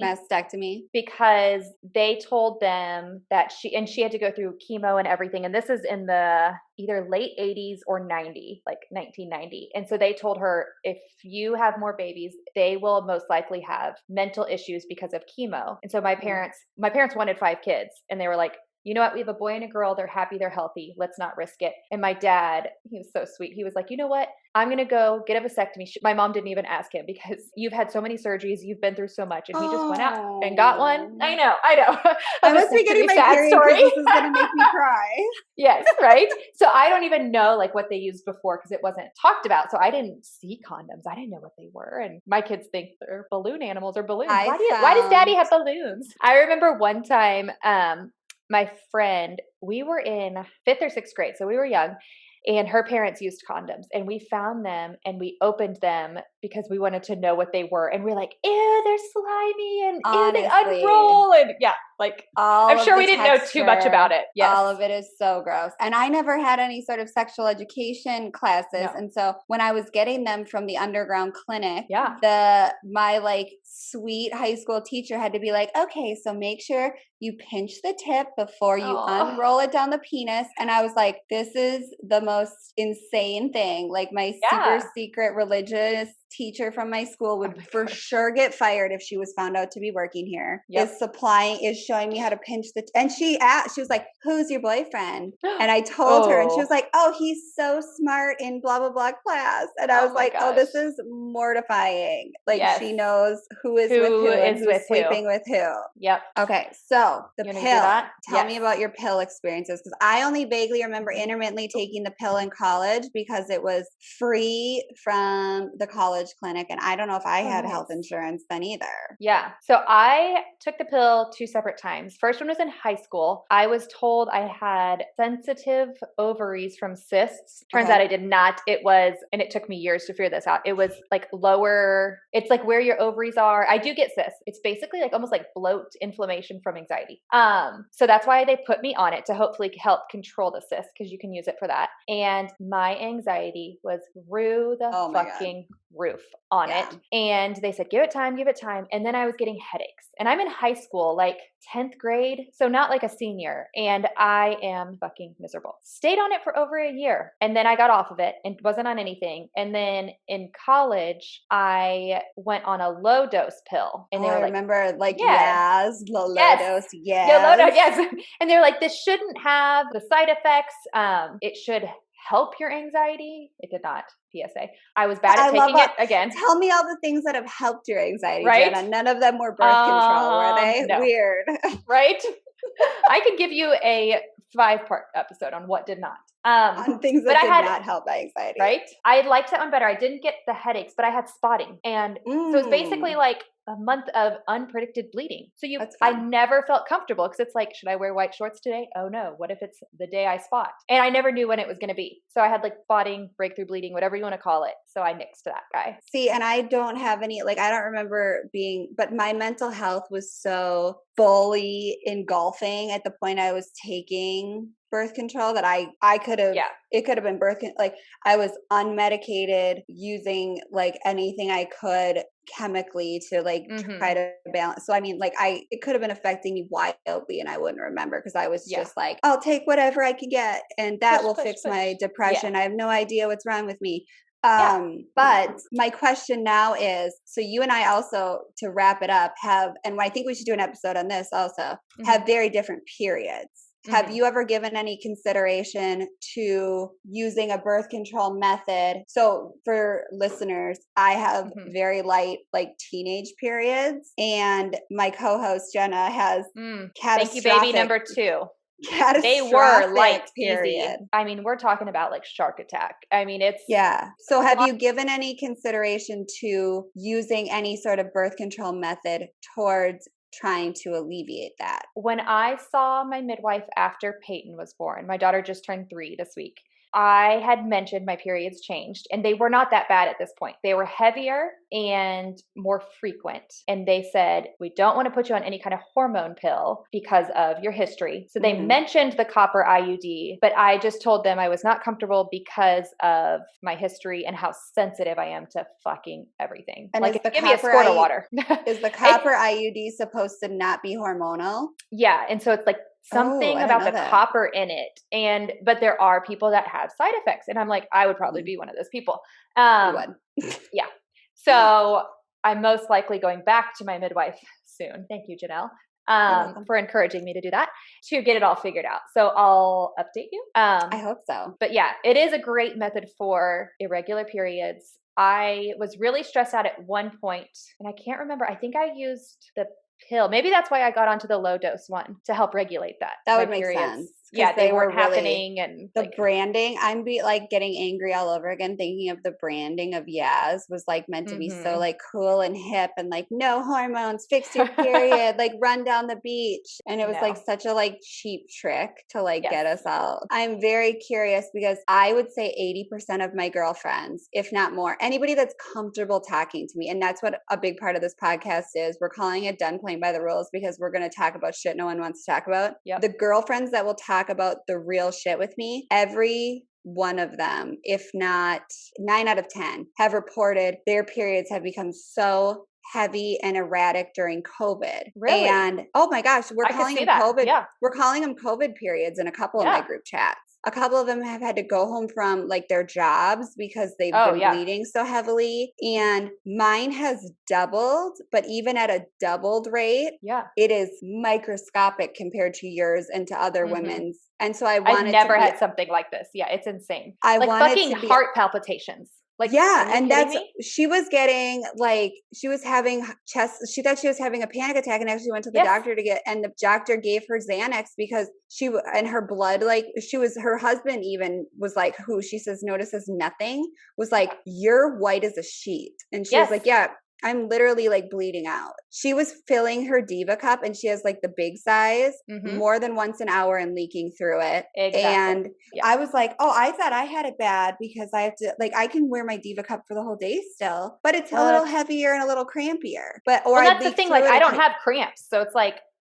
Speaker 3: because they told them that she had to go through chemo and everything. And this is in the either late 80s or 90, like 1990. And so they told her, if you have more babies, they will most likely have mental issues because of chemo. And so my parents wanted 5 kids, and they were like, you know what? We have a boy and a girl. They're happy. They're healthy. Let's not risk it. And my dad, he was so sweet. He was like, you know what? I'm going to go get a vasectomy. My mom didn't even ask him because you've had so many surgeries. You've been through so much. And he just went out and got one. I know.
Speaker 2: I must be getting my period because this is going to make me cry.
Speaker 3: Yes, right? So I don't even know like what they used before because it wasn't talked about. So I didn't see condoms. I didn't know what they were. And my kids think they're balloon animals or balloons. Why does daddy have balloons? I remember one time, my friend, we were in 5th or 6th grade, so we were young, and her parents used condoms, and we found them and we opened them because we wanted to know what they were. And we're like, ew, they're slimy and ew, they unroll. And yeah, like I'm sure we didn't know too much about it. Yes.
Speaker 2: All of it is so gross. And I never had any sort of sexual education classes. No. And so when I was getting them from the underground clinic, my like sweet high school teacher had to be like, okay, so make sure you pinch the tip before you unroll it down the penis. And I was like, this is the most insane thing. Like my super secret religious teacher from my school would for sure get fired if she was found out to be working here. Is showing me how to pinch and she was like, who's your boyfriend? And I told her, and she was like, oh, he's so smart in blah blah blah class. And I was like, oh, this is mortifying. Like she knows who is with who and who's sleeping with who.
Speaker 3: Yep.
Speaker 2: Okay, so the pill. Tell me about your pill experiences, because I only vaguely remember intermittently taking the pill in college because it was free from the college clinic, and I don't know if I had health insurance then either.
Speaker 3: Yeah. So I took the pill 2 separate times. First one was in high school. I was told I had sensitive ovaries from cysts. Turns out I did not. It was, and it took me years to figure this out. It was like lower, it's like where your ovaries are. I do get cysts. It's basically like almost like bloat inflammation from anxiety. So that's why they put me on it, to hopefully help control the cysts, because you can use it for that. And my anxiety was through the fucking roof on it. And they said, give it time. And then I was getting headaches, and I'm in high school, like 10th grade. So not like a senior. And I am fucking miserable. Stayed on it for over a year. And then I got off of it and wasn't on anything. And then in college, I went on a low dose pill. And they were like,
Speaker 2: remember like, low dose.
Speaker 3: Yes. And they're like, this shouldn't have the side effects. It should help your anxiety. It did not. PSA. I was bad at taking it again.
Speaker 2: Tell me all the things that have helped your anxiety, Jenna. None of them were birth control, were they?
Speaker 3: No.
Speaker 2: Weird.
Speaker 3: Right? I could give you a 5-part episode on what did not.
Speaker 2: On things that did not help my anxiety.
Speaker 3: Right? I liked that one better. I didn't get the headaches, but I had spotting. And so it's basically like a month of unpredicted bleeding. So I never felt comfortable, because it's like, should I wear white shorts today? Oh no. What if it's the day I spot? And I never knew when it was going to be. So I had like spotting, breakthrough bleeding, whatever you want to call it. So I nixed that guy.
Speaker 2: See, and I don't have any, like, I don't remember but my mental health was so fully engulfing at the point I was taking birth control that I could have, it could have been like I was unmedicated, using like anything I could chemically to like try to balance. So I mean, like it could have been affecting me wildly, and I wouldn't remember, because I was just like, I'll take whatever I can get, and that will fix my depression. I have no idea what's wrong with me. But my question now is, so you and I also, to wrap it up, and I think we should do an episode on this also, have very different periods. Have you ever given any consideration to using a birth control method? So for listeners, I have very light, like teenage periods, and my co-host Jenna has catastrophic.
Speaker 3: Thank you, baby number 2.
Speaker 2: They were like
Speaker 3: easy. I mean, we're talking about like shark attack. I mean, it's
Speaker 2: So have you given any consideration to using any sort of birth control method towards trying to alleviate that?
Speaker 3: When I saw my midwife after Peyton was born, my daughter just turned 3 this week. I had mentioned my periods changed, and they were not that bad at this point. They were heavier and more frequent. And they said, we don't want to put you on any kind of hormone pill because of your history. So they mentioned the copper IUD, but I just told them I was not comfortable because of my history and how sensitive I am to fucking everything.
Speaker 2: And
Speaker 3: like, give me a squirt of water.
Speaker 2: Is the copper IUD supposed to not be hormonal?
Speaker 3: Yeah. And so it's like something about the copper in it. But there are people that have side effects. And I'm like, I would probably be one of those people.
Speaker 2: You would.
Speaker 3: Yeah. So I'm most likely going back to my midwife soon. Thank you, Jenelle, for encouraging me to do that, to get it all figured out. So I'll update you.
Speaker 2: I hope so.
Speaker 3: But yeah, it is a great method for irregular periods. I was really stressed out at one point, and I can't remember. I think I used the pill. Maybe that's why I got onto the low dose one, to help regulate that.
Speaker 2: That would make sense.
Speaker 3: Yeah, they weren't happening, and
Speaker 2: the branding. I'm getting angry all over again, thinking of the branding of Yaz was meant to be so cool and hip and no hormones, fix your period, run down the beach, and it was such a cheap trick to get us all. I'm very curious because I would say 80% of my girlfriends, if not more, anybody that's comfortable talking to me, and that's what a big part of this podcast is. We're calling it Done Playing by the Rules because we're going to talk about shit no one wants to talk about.
Speaker 3: Yep.
Speaker 2: The girlfriends that will talk about the real shit with me, every one of them, if not 9 out of 10, have reported their periods have become so heavy and erratic during COVID.
Speaker 3: Really?
Speaker 2: And oh my gosh, we're calling them COVID.
Speaker 3: Yeah.
Speaker 2: We're calling them COVID periods in a couple of my group chats. A couple of them have had to go home from their jobs because they've been bleeding so heavily. And mine has doubled, but even at a doubled rate, it is microscopic compared to yours and to other women's. And so I've
Speaker 3: never had something like this. Yeah, it's insane.
Speaker 2: I wanted
Speaker 3: fucking heart palpitations.
Speaker 2: And she was getting she was having she thought she was having a panic attack, and actually went to the doctor and the doctor gave her Xanax because and her blood, her husband even was who she says notices nothing, was you're white as a sheet. And she was yeah, I'm literally bleeding out. She was filling her Diva cup, and she has the big size more than once an hour and leaking through it.
Speaker 3: Exactly.
Speaker 2: And I was oh, I thought I had it bad because I have to I can wear my Diva cup for the whole day still, but it's a little heavier and a little crampier.
Speaker 3: That's the thing. I don't have cramps, so it's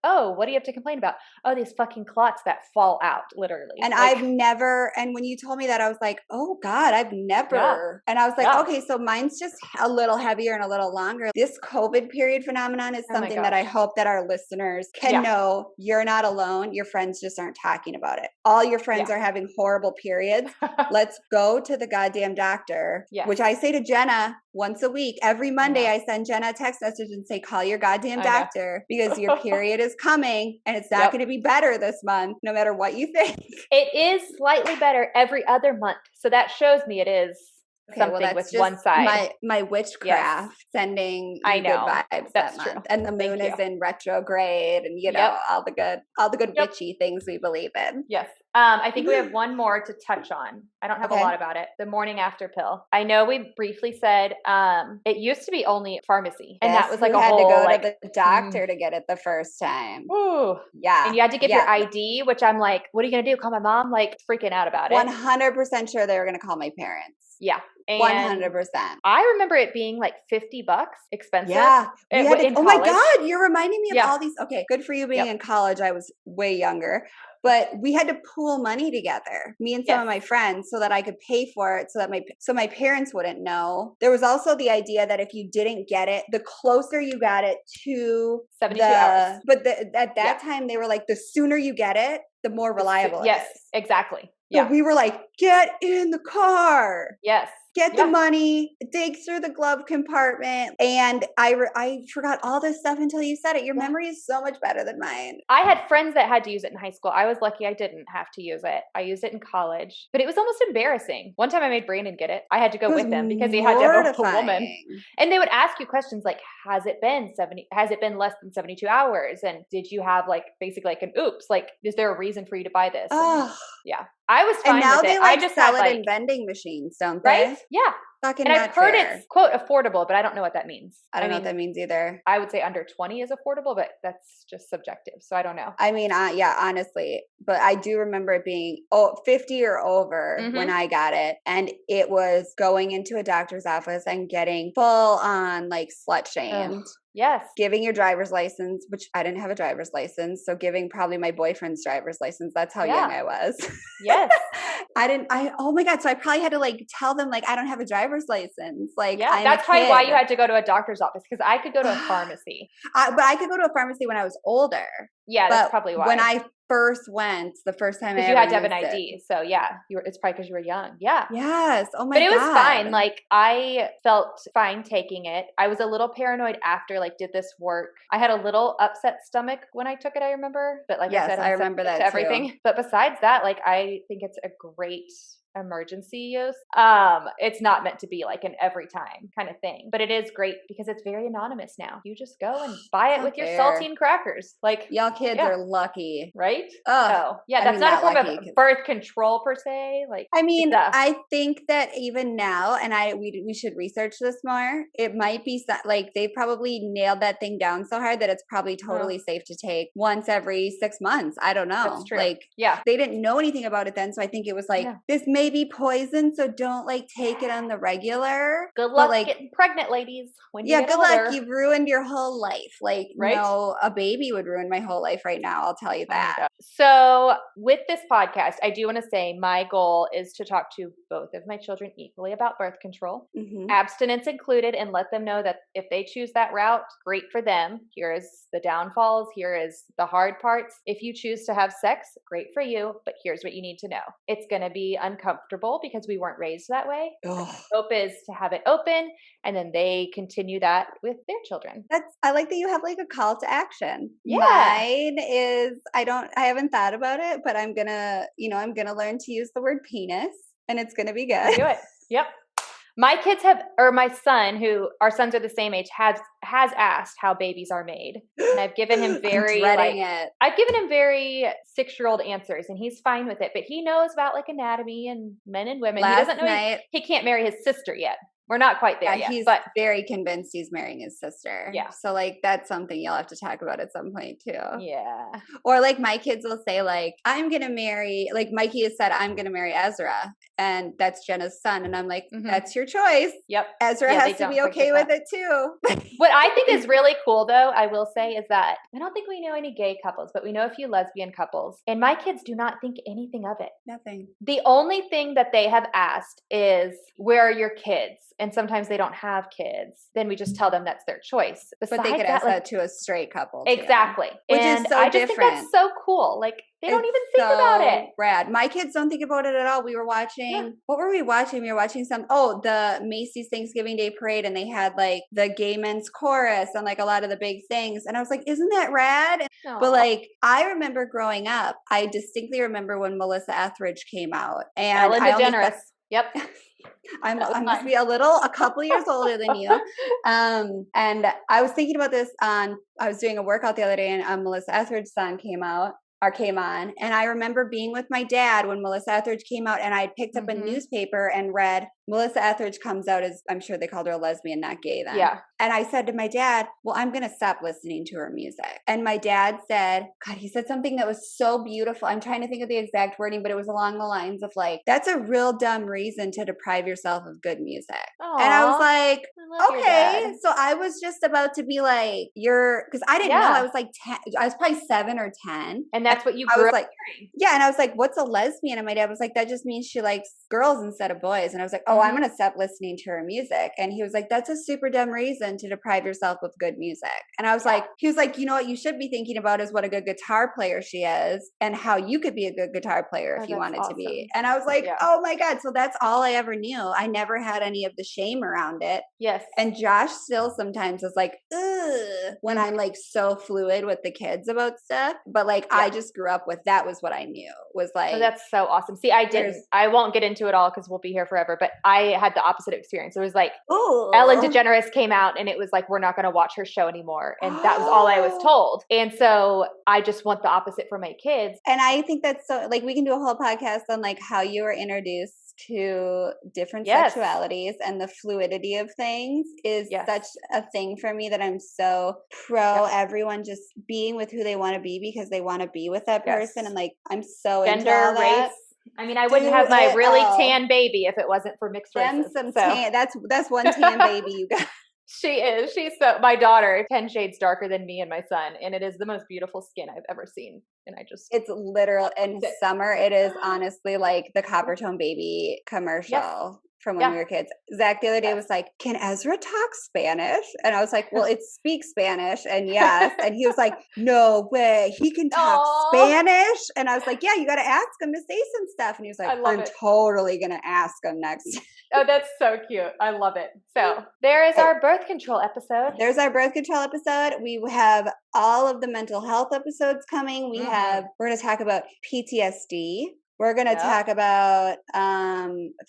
Speaker 3: oh, what do you have to complain about? Oh, these fucking clots that fall out, literally.
Speaker 2: And I've never, and when you told me that, I was oh God, I've never. And I was okay, so mine's just a little heavier and a little longer. This COVID period phenomenon is something that I hope that our listeners can know. You're not alone. Your friends just aren't talking about it. All your friends are having horrible periods. Let's go to the goddamn doctor, which I say to Jenna once a week. Every Monday, I send Jenna a text message and say, call your goddamn doctor because your period is coming and it's not going to be better this month, no matter what you think.
Speaker 3: It is slightly better every other month. So that shows me it is something with one side.
Speaker 2: My witchcraft sending good vibes that month. And the moon is in retrograde, and all the good witchy things we believe in.
Speaker 3: Yes. I think we have one more to touch on. I don't have a lot about it. The morning after pill. I know we briefly said it used to be only pharmacy, and that was a whole.
Speaker 2: You had to go to the doctor to get it the first time.
Speaker 3: Ooh, yeah. And you had to give your ID, which I'm what are you gonna do? Call my mom? Freaking out about it.
Speaker 2: 100% sure they were gonna call my parents.
Speaker 3: Yeah.
Speaker 2: 100%.
Speaker 3: I remember it being $50 expensive.
Speaker 2: Yeah. Oh my God, you're reminding me of all these. Okay, good for you being in college. I was way younger. But we had to pool money together, me and some of my friends, so that I could pay for it, so my parents wouldn't know. There was also the idea that if you didn't get it, the closer you got it to
Speaker 3: 72 hours.
Speaker 2: But at that time, they were the sooner you get it, the more reliable it is.
Speaker 3: Yes, exactly.
Speaker 2: So we were get in the car.
Speaker 3: Yes.
Speaker 2: Get the money, dig through the glove compartment. And I forgot all this stuff until you said it. Your memory is so much better than mine.
Speaker 3: I had friends that had to use it in high school. I was lucky I didn't have to use it. I used it in college, but it was almost embarrassing. One time I made Brandon get it. I had to go with him because he had to have a woman. And they would ask you questions has it been less than 72 hours? And did you have basically an oops? Is there a reason for you to buy this? And, yeah. I was fine
Speaker 2: and now
Speaker 3: with
Speaker 2: they
Speaker 3: it. I just
Speaker 2: sell it in vending machines, don't they?
Speaker 3: Right? Yeah.
Speaker 2: fucking
Speaker 3: And
Speaker 2: not
Speaker 3: I've heard
Speaker 2: fair.
Speaker 3: it's, quote, affordable, but I don't know what that means.
Speaker 2: I don't know what that means either.
Speaker 3: I would say under 20 is affordable, but that's just subjective. So I don't know.
Speaker 2: I mean, yeah, honestly, but I do remember it being 50 or over when I got it. And it was going into a doctor's office and getting full on like slut shamed.
Speaker 3: Yes.
Speaker 2: Giving your driver's license, which I didn't have a driver's license. So giving probably my boyfriend's driver's license. That's how young I was.
Speaker 3: Yes.
Speaker 2: Oh my God. So I probably had to like tell them like, I don't have a driver's license. Like,
Speaker 3: yeah, that's probably why you had to go to a doctor's office, because I could go to a pharmacy.
Speaker 2: But I could go to a pharmacy when I was older.
Speaker 3: Yeah, that's probably why.
Speaker 2: When I first went, the first time
Speaker 3: because you had to have an ID. So yeah, it's probably because you were young. Yeah.
Speaker 2: Yes. Oh my God.
Speaker 3: But it was fine. Like I felt fine taking it. I was a little paranoid after, like, did this work? I had a little upset stomach when I took it, I remember. But like I said,
Speaker 2: I remember that too.
Speaker 3: Everything. But besides that, like, I think it's a great emergency use. It's not meant to be like an every time kind of thing, but it is great because it's very anonymous now. You just go and buy it with your saltine crackers. Like,
Speaker 2: y'all kids are lucky,
Speaker 3: right? Oh, yeah, that's not a form of birth control per se. Like,
Speaker 2: I mean, I think that even now, and we should research this more. It might be like they probably nailed that thing down so hard that it's probably totally safe to take once every 6 months. I don't know.
Speaker 3: That's true.
Speaker 2: Like, they didn't know anything about it then, so I think it was like this may be poison, so don't like take it on the regular.
Speaker 3: Good luck getting pregnant, ladies. When you get
Speaker 2: good
Speaker 3: older.
Speaker 2: luck. You've ruined your whole life. Like, no, a baby would ruin my whole life right now. I'll tell you that.
Speaker 3: So with this podcast, I do want to say my goal is to talk to both of my children equally about birth control, abstinence included, and let them know that if they choose that route, great for them. Here is the downfalls. Here is the hard parts. If you choose to have sex, great for you, but here's what you need to know. It's going to be uncomfortable because we weren't raised that way. The hope is to have it open, and then they continue that with their children.
Speaker 2: I like that you have like a call to action.
Speaker 3: Yeah.
Speaker 2: Mine is, I haven't thought about it, but I'm gonna learn to use the word penis, and it's gonna be good.
Speaker 3: Do it. Yep. My son, who our sons are the same age, has asked how babies are made, and I've given him very I've given him very 6-year-old answers, and he's fine with it. But he knows about like anatomy and men and women. He doesn't know he can't marry his sister yet. We're not quite there yet.
Speaker 2: He's very convinced he's marrying his sister.
Speaker 3: Yeah.
Speaker 2: So like that's something you'll have to talk about at some point too.
Speaker 3: Yeah.
Speaker 2: Or like my kids will say like, I'm going to marry, like Mikey has said, I'm going to marry Ezra. And that's Jenna's son. And I'm like, that's your choice.
Speaker 3: Yep.
Speaker 2: Ezra has to be okay with it too.
Speaker 3: What I think is really cool though, I will say, is that I don't think we know any gay couples, but we know a few lesbian couples. And my kids do not think anything of it.
Speaker 2: Nothing.
Speaker 3: The only thing that they have asked is, where are your kids? And sometimes they don't have kids. Then we just tell them that's their choice.
Speaker 2: But they could ask that to a straight couple too.
Speaker 3: Exactly.
Speaker 2: Which is so
Speaker 3: I just
Speaker 2: different.
Speaker 3: think that's so cool. Like, they don't even think about it.
Speaker 2: Rad. My kids don't think about it at all. We were watching, what were we watching? We were watching the Macy's Thanksgiving Day Parade, and they had like the gay men's chorus and like a lot of the big things. And I was like, isn't that rad?
Speaker 3: Aww.
Speaker 2: But like, I remember growing up, I distinctly remember when Melissa Etheridge came out. And
Speaker 3: Ellen DeGeneres. Yep.
Speaker 2: I must be a couple years older than you. And I was thinking about this I was doing a workout the other day, and Melissa Etheridge's song came on. And I remember being with my dad when Melissa Etheridge came out, and I picked up a newspaper and read Melissa Etheridge comes out as, I'm sure they called her a lesbian, not gay then.
Speaker 3: Yeah.
Speaker 2: And I said to my dad, well, I'm going to stop listening to her music. And my dad said, God, he said something that was so beautiful. I'm trying to think of the exact wording, but it was along the lines of like, that's a real dumb reason to deprive yourself of good music.
Speaker 3: Aww.
Speaker 2: And I was like, okay. So I was just about to be like, because I didn't know. I was like 10, I was probably 7 or 10.
Speaker 3: And that's what you grew up hearing.
Speaker 2: Yeah. And I was like, what's a lesbian? And my dad was like, that just means she likes girls instead of boys. And I was like, I'm going to stop listening to her music. And he was like, that's a super dumb reason to deprive yourself of good music. And I was like, he was like, you know what you should be thinking about is what a good guitar player she is and how you could be a good guitar player if you wanted to be. And I was like, oh my God. So that's all I ever knew. I never had any of the shame around it.
Speaker 3: Yes.
Speaker 2: And Josh still sometimes is like, ugh, when I'm like so fluid with the kids about stuff. But like, I just grew up with, that was what I knew was like.
Speaker 3: Oh, that's so awesome. See, I won't get into it all because we'll be here forever, but I had the opposite experience. It was like, Ellen DeGeneres came out and it was like, we're not going to watch her show anymore. And that was all I was told. And so I just want the opposite for my kids.
Speaker 2: And I think that's so, like, we can do a whole podcast on like how you were introduced to different
Speaker 3: Yes.
Speaker 2: sexualities and the fluidity of things is
Speaker 3: Yes.
Speaker 2: such a thing for me that I'm so pro
Speaker 3: Yep.
Speaker 2: everyone just being with who they want to be because they want to be with that person.
Speaker 3: Yes.
Speaker 2: And like, I'm so into
Speaker 3: Gender,
Speaker 2: all that.
Speaker 3: race. I mean, I wouldn't have my
Speaker 2: it
Speaker 3: really
Speaker 2: all.
Speaker 3: tan baby if it wasn't for mixed
Speaker 2: Them
Speaker 3: races.
Speaker 2: some
Speaker 3: So
Speaker 2: tan. That's one tan baby you got.
Speaker 3: she is. She's so, my daughter, 10 shades darker than me and my son. And it is the most beautiful skin I've ever seen. And I just.
Speaker 2: It's literal. In summer, it is honestly like the Coppertone Baby commercial from when we were kids. Zach the other day was like, "Can Ezra talk Spanish?" And I was like, "Well, it speaks Spanish." And yes. And he was like, "No way. He can talk Spanish." And I was like, "Yeah, you got to ask him to say some stuff." And he was like, "I'm totally going to ask him next."
Speaker 3: Oh, that's so cute. I love it. So there is our birth control episode.
Speaker 2: There's our birth control episode. We have all of the mental health episodes coming. We're going to talk about PTSD. We're going to talk about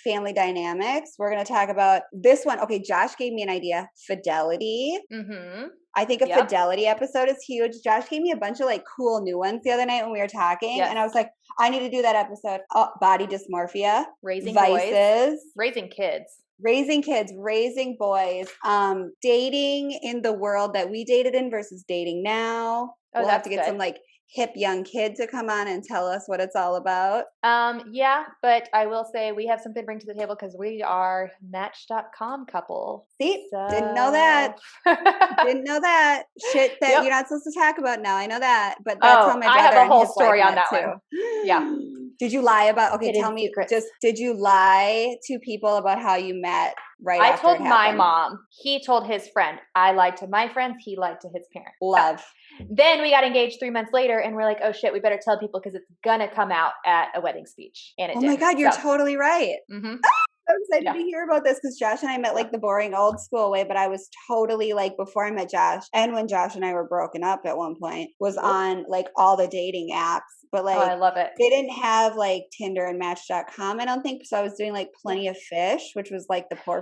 Speaker 2: family dynamics. We're going to talk about this one. Okay, Josh gave me an idea. Fidelity. I think a fidelity episode is huge. Josh gave me a bunch of like cool new ones the other night when we were talking. And I was like, I need to do that episode. Oh, body dysmorphia.
Speaker 3: Raising
Speaker 2: vices.
Speaker 3: Boys. Raising kids.
Speaker 2: Raising kids, raising boys, dating in the world that we dated in versus dating now. We'll have to get some like hip young kid to come on and tell us what it's all about.
Speaker 3: Yeah, but I will say we have something to bring to the table because we are Match.com couple.
Speaker 2: See, didn't know that. Didn't know that. Shit that you're not supposed to talk about now. I know that, but that's how my brother
Speaker 3: I have a
Speaker 2: and
Speaker 3: whole
Speaker 2: his
Speaker 3: story
Speaker 2: wife
Speaker 3: on
Speaker 2: met
Speaker 3: that
Speaker 2: too.
Speaker 3: one. Yeah.
Speaker 2: Did you lie about? Okay,
Speaker 3: Hidden
Speaker 2: tell me.
Speaker 3: secrets.
Speaker 2: Did you lie to people about how you met? Right.
Speaker 3: I
Speaker 2: after
Speaker 3: told
Speaker 2: it
Speaker 3: my
Speaker 2: happened?
Speaker 3: mom. He told his friend. I lied to my friends. He lied to his parents.
Speaker 2: Love.
Speaker 3: Then we got engaged 3 months later, and we're like, "Oh shit, we better tell people because it's gonna come out at a wedding speech." And it
Speaker 2: my God, you're totally right. I'm excited to hear about this because Josh and I met like the boring old school way, but I was totally like before I met Josh and when Josh and I were broken up at one point was on like all the dating apps, but like
Speaker 3: I love it.
Speaker 2: They didn't have like Tinder and Match.com, I don't think. So I was doing like Plenty of Fish, which was like the poor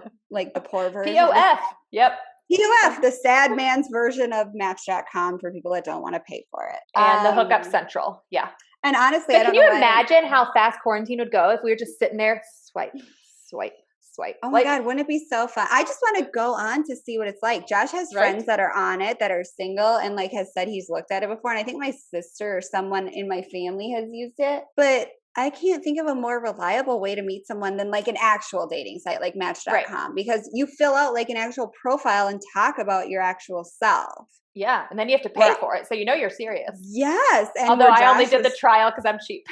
Speaker 2: version.
Speaker 3: POF. Yep.
Speaker 2: POF, the sad man's version of Match.com for people that don't want to pay for it.
Speaker 3: And the Hookup Central. Yeah.
Speaker 2: And honestly,
Speaker 3: but
Speaker 2: I don't
Speaker 3: can
Speaker 2: know.
Speaker 3: Can you imagine how fast quarantine would go if we were just sitting there, swipe, swipe, swipe?
Speaker 2: Oh my God, wouldn't it be so fun? I just want to go on to see what it's like. Josh has friends that are on it that are single and like has said he's looked at it before. And I think my sister or someone in my family has used it. But I can't think of a more reliable way to meet someone than like an actual dating site like Match.com because you fill out like an actual profile and talk about your actual self.
Speaker 3: Yeah, and then you have to pay for it, so you know you're serious.
Speaker 2: Yes. And
Speaker 3: although I only did the trial because I'm cheap.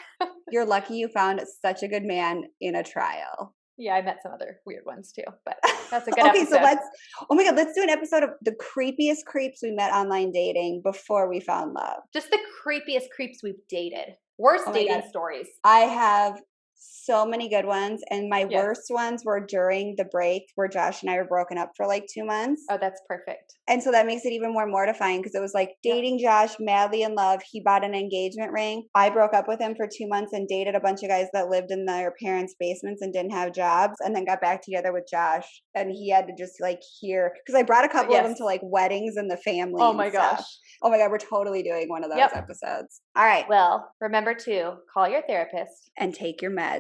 Speaker 2: You're lucky you found such a good man in a trial.
Speaker 3: Yeah, I met some other weird ones too, but that's a good episode.
Speaker 2: So let's do an episode of the creepiest creeps we met online dating before we found love.
Speaker 3: Just the creepiest creeps we've dated. Worst dating stories.
Speaker 2: I have so many good ones. And my worst ones were during the break where Josh and I were broken up for like 2 months.
Speaker 3: Oh, that's perfect.
Speaker 2: And so that makes it even more mortifying because it was like dating Josh, madly in love. He bought an engagement ring. I broke up with him for 2 months and dated a bunch of guys that lived in their parents' basements and didn't have jobs, and then got back together with Josh. And he had to just like hear, because I brought a couple of them to like weddings and the family.
Speaker 3: Oh my gosh.
Speaker 2: Oh my God, we're totally doing one of those episodes. All right.
Speaker 3: Well, remember to call your therapist
Speaker 2: and take your meds.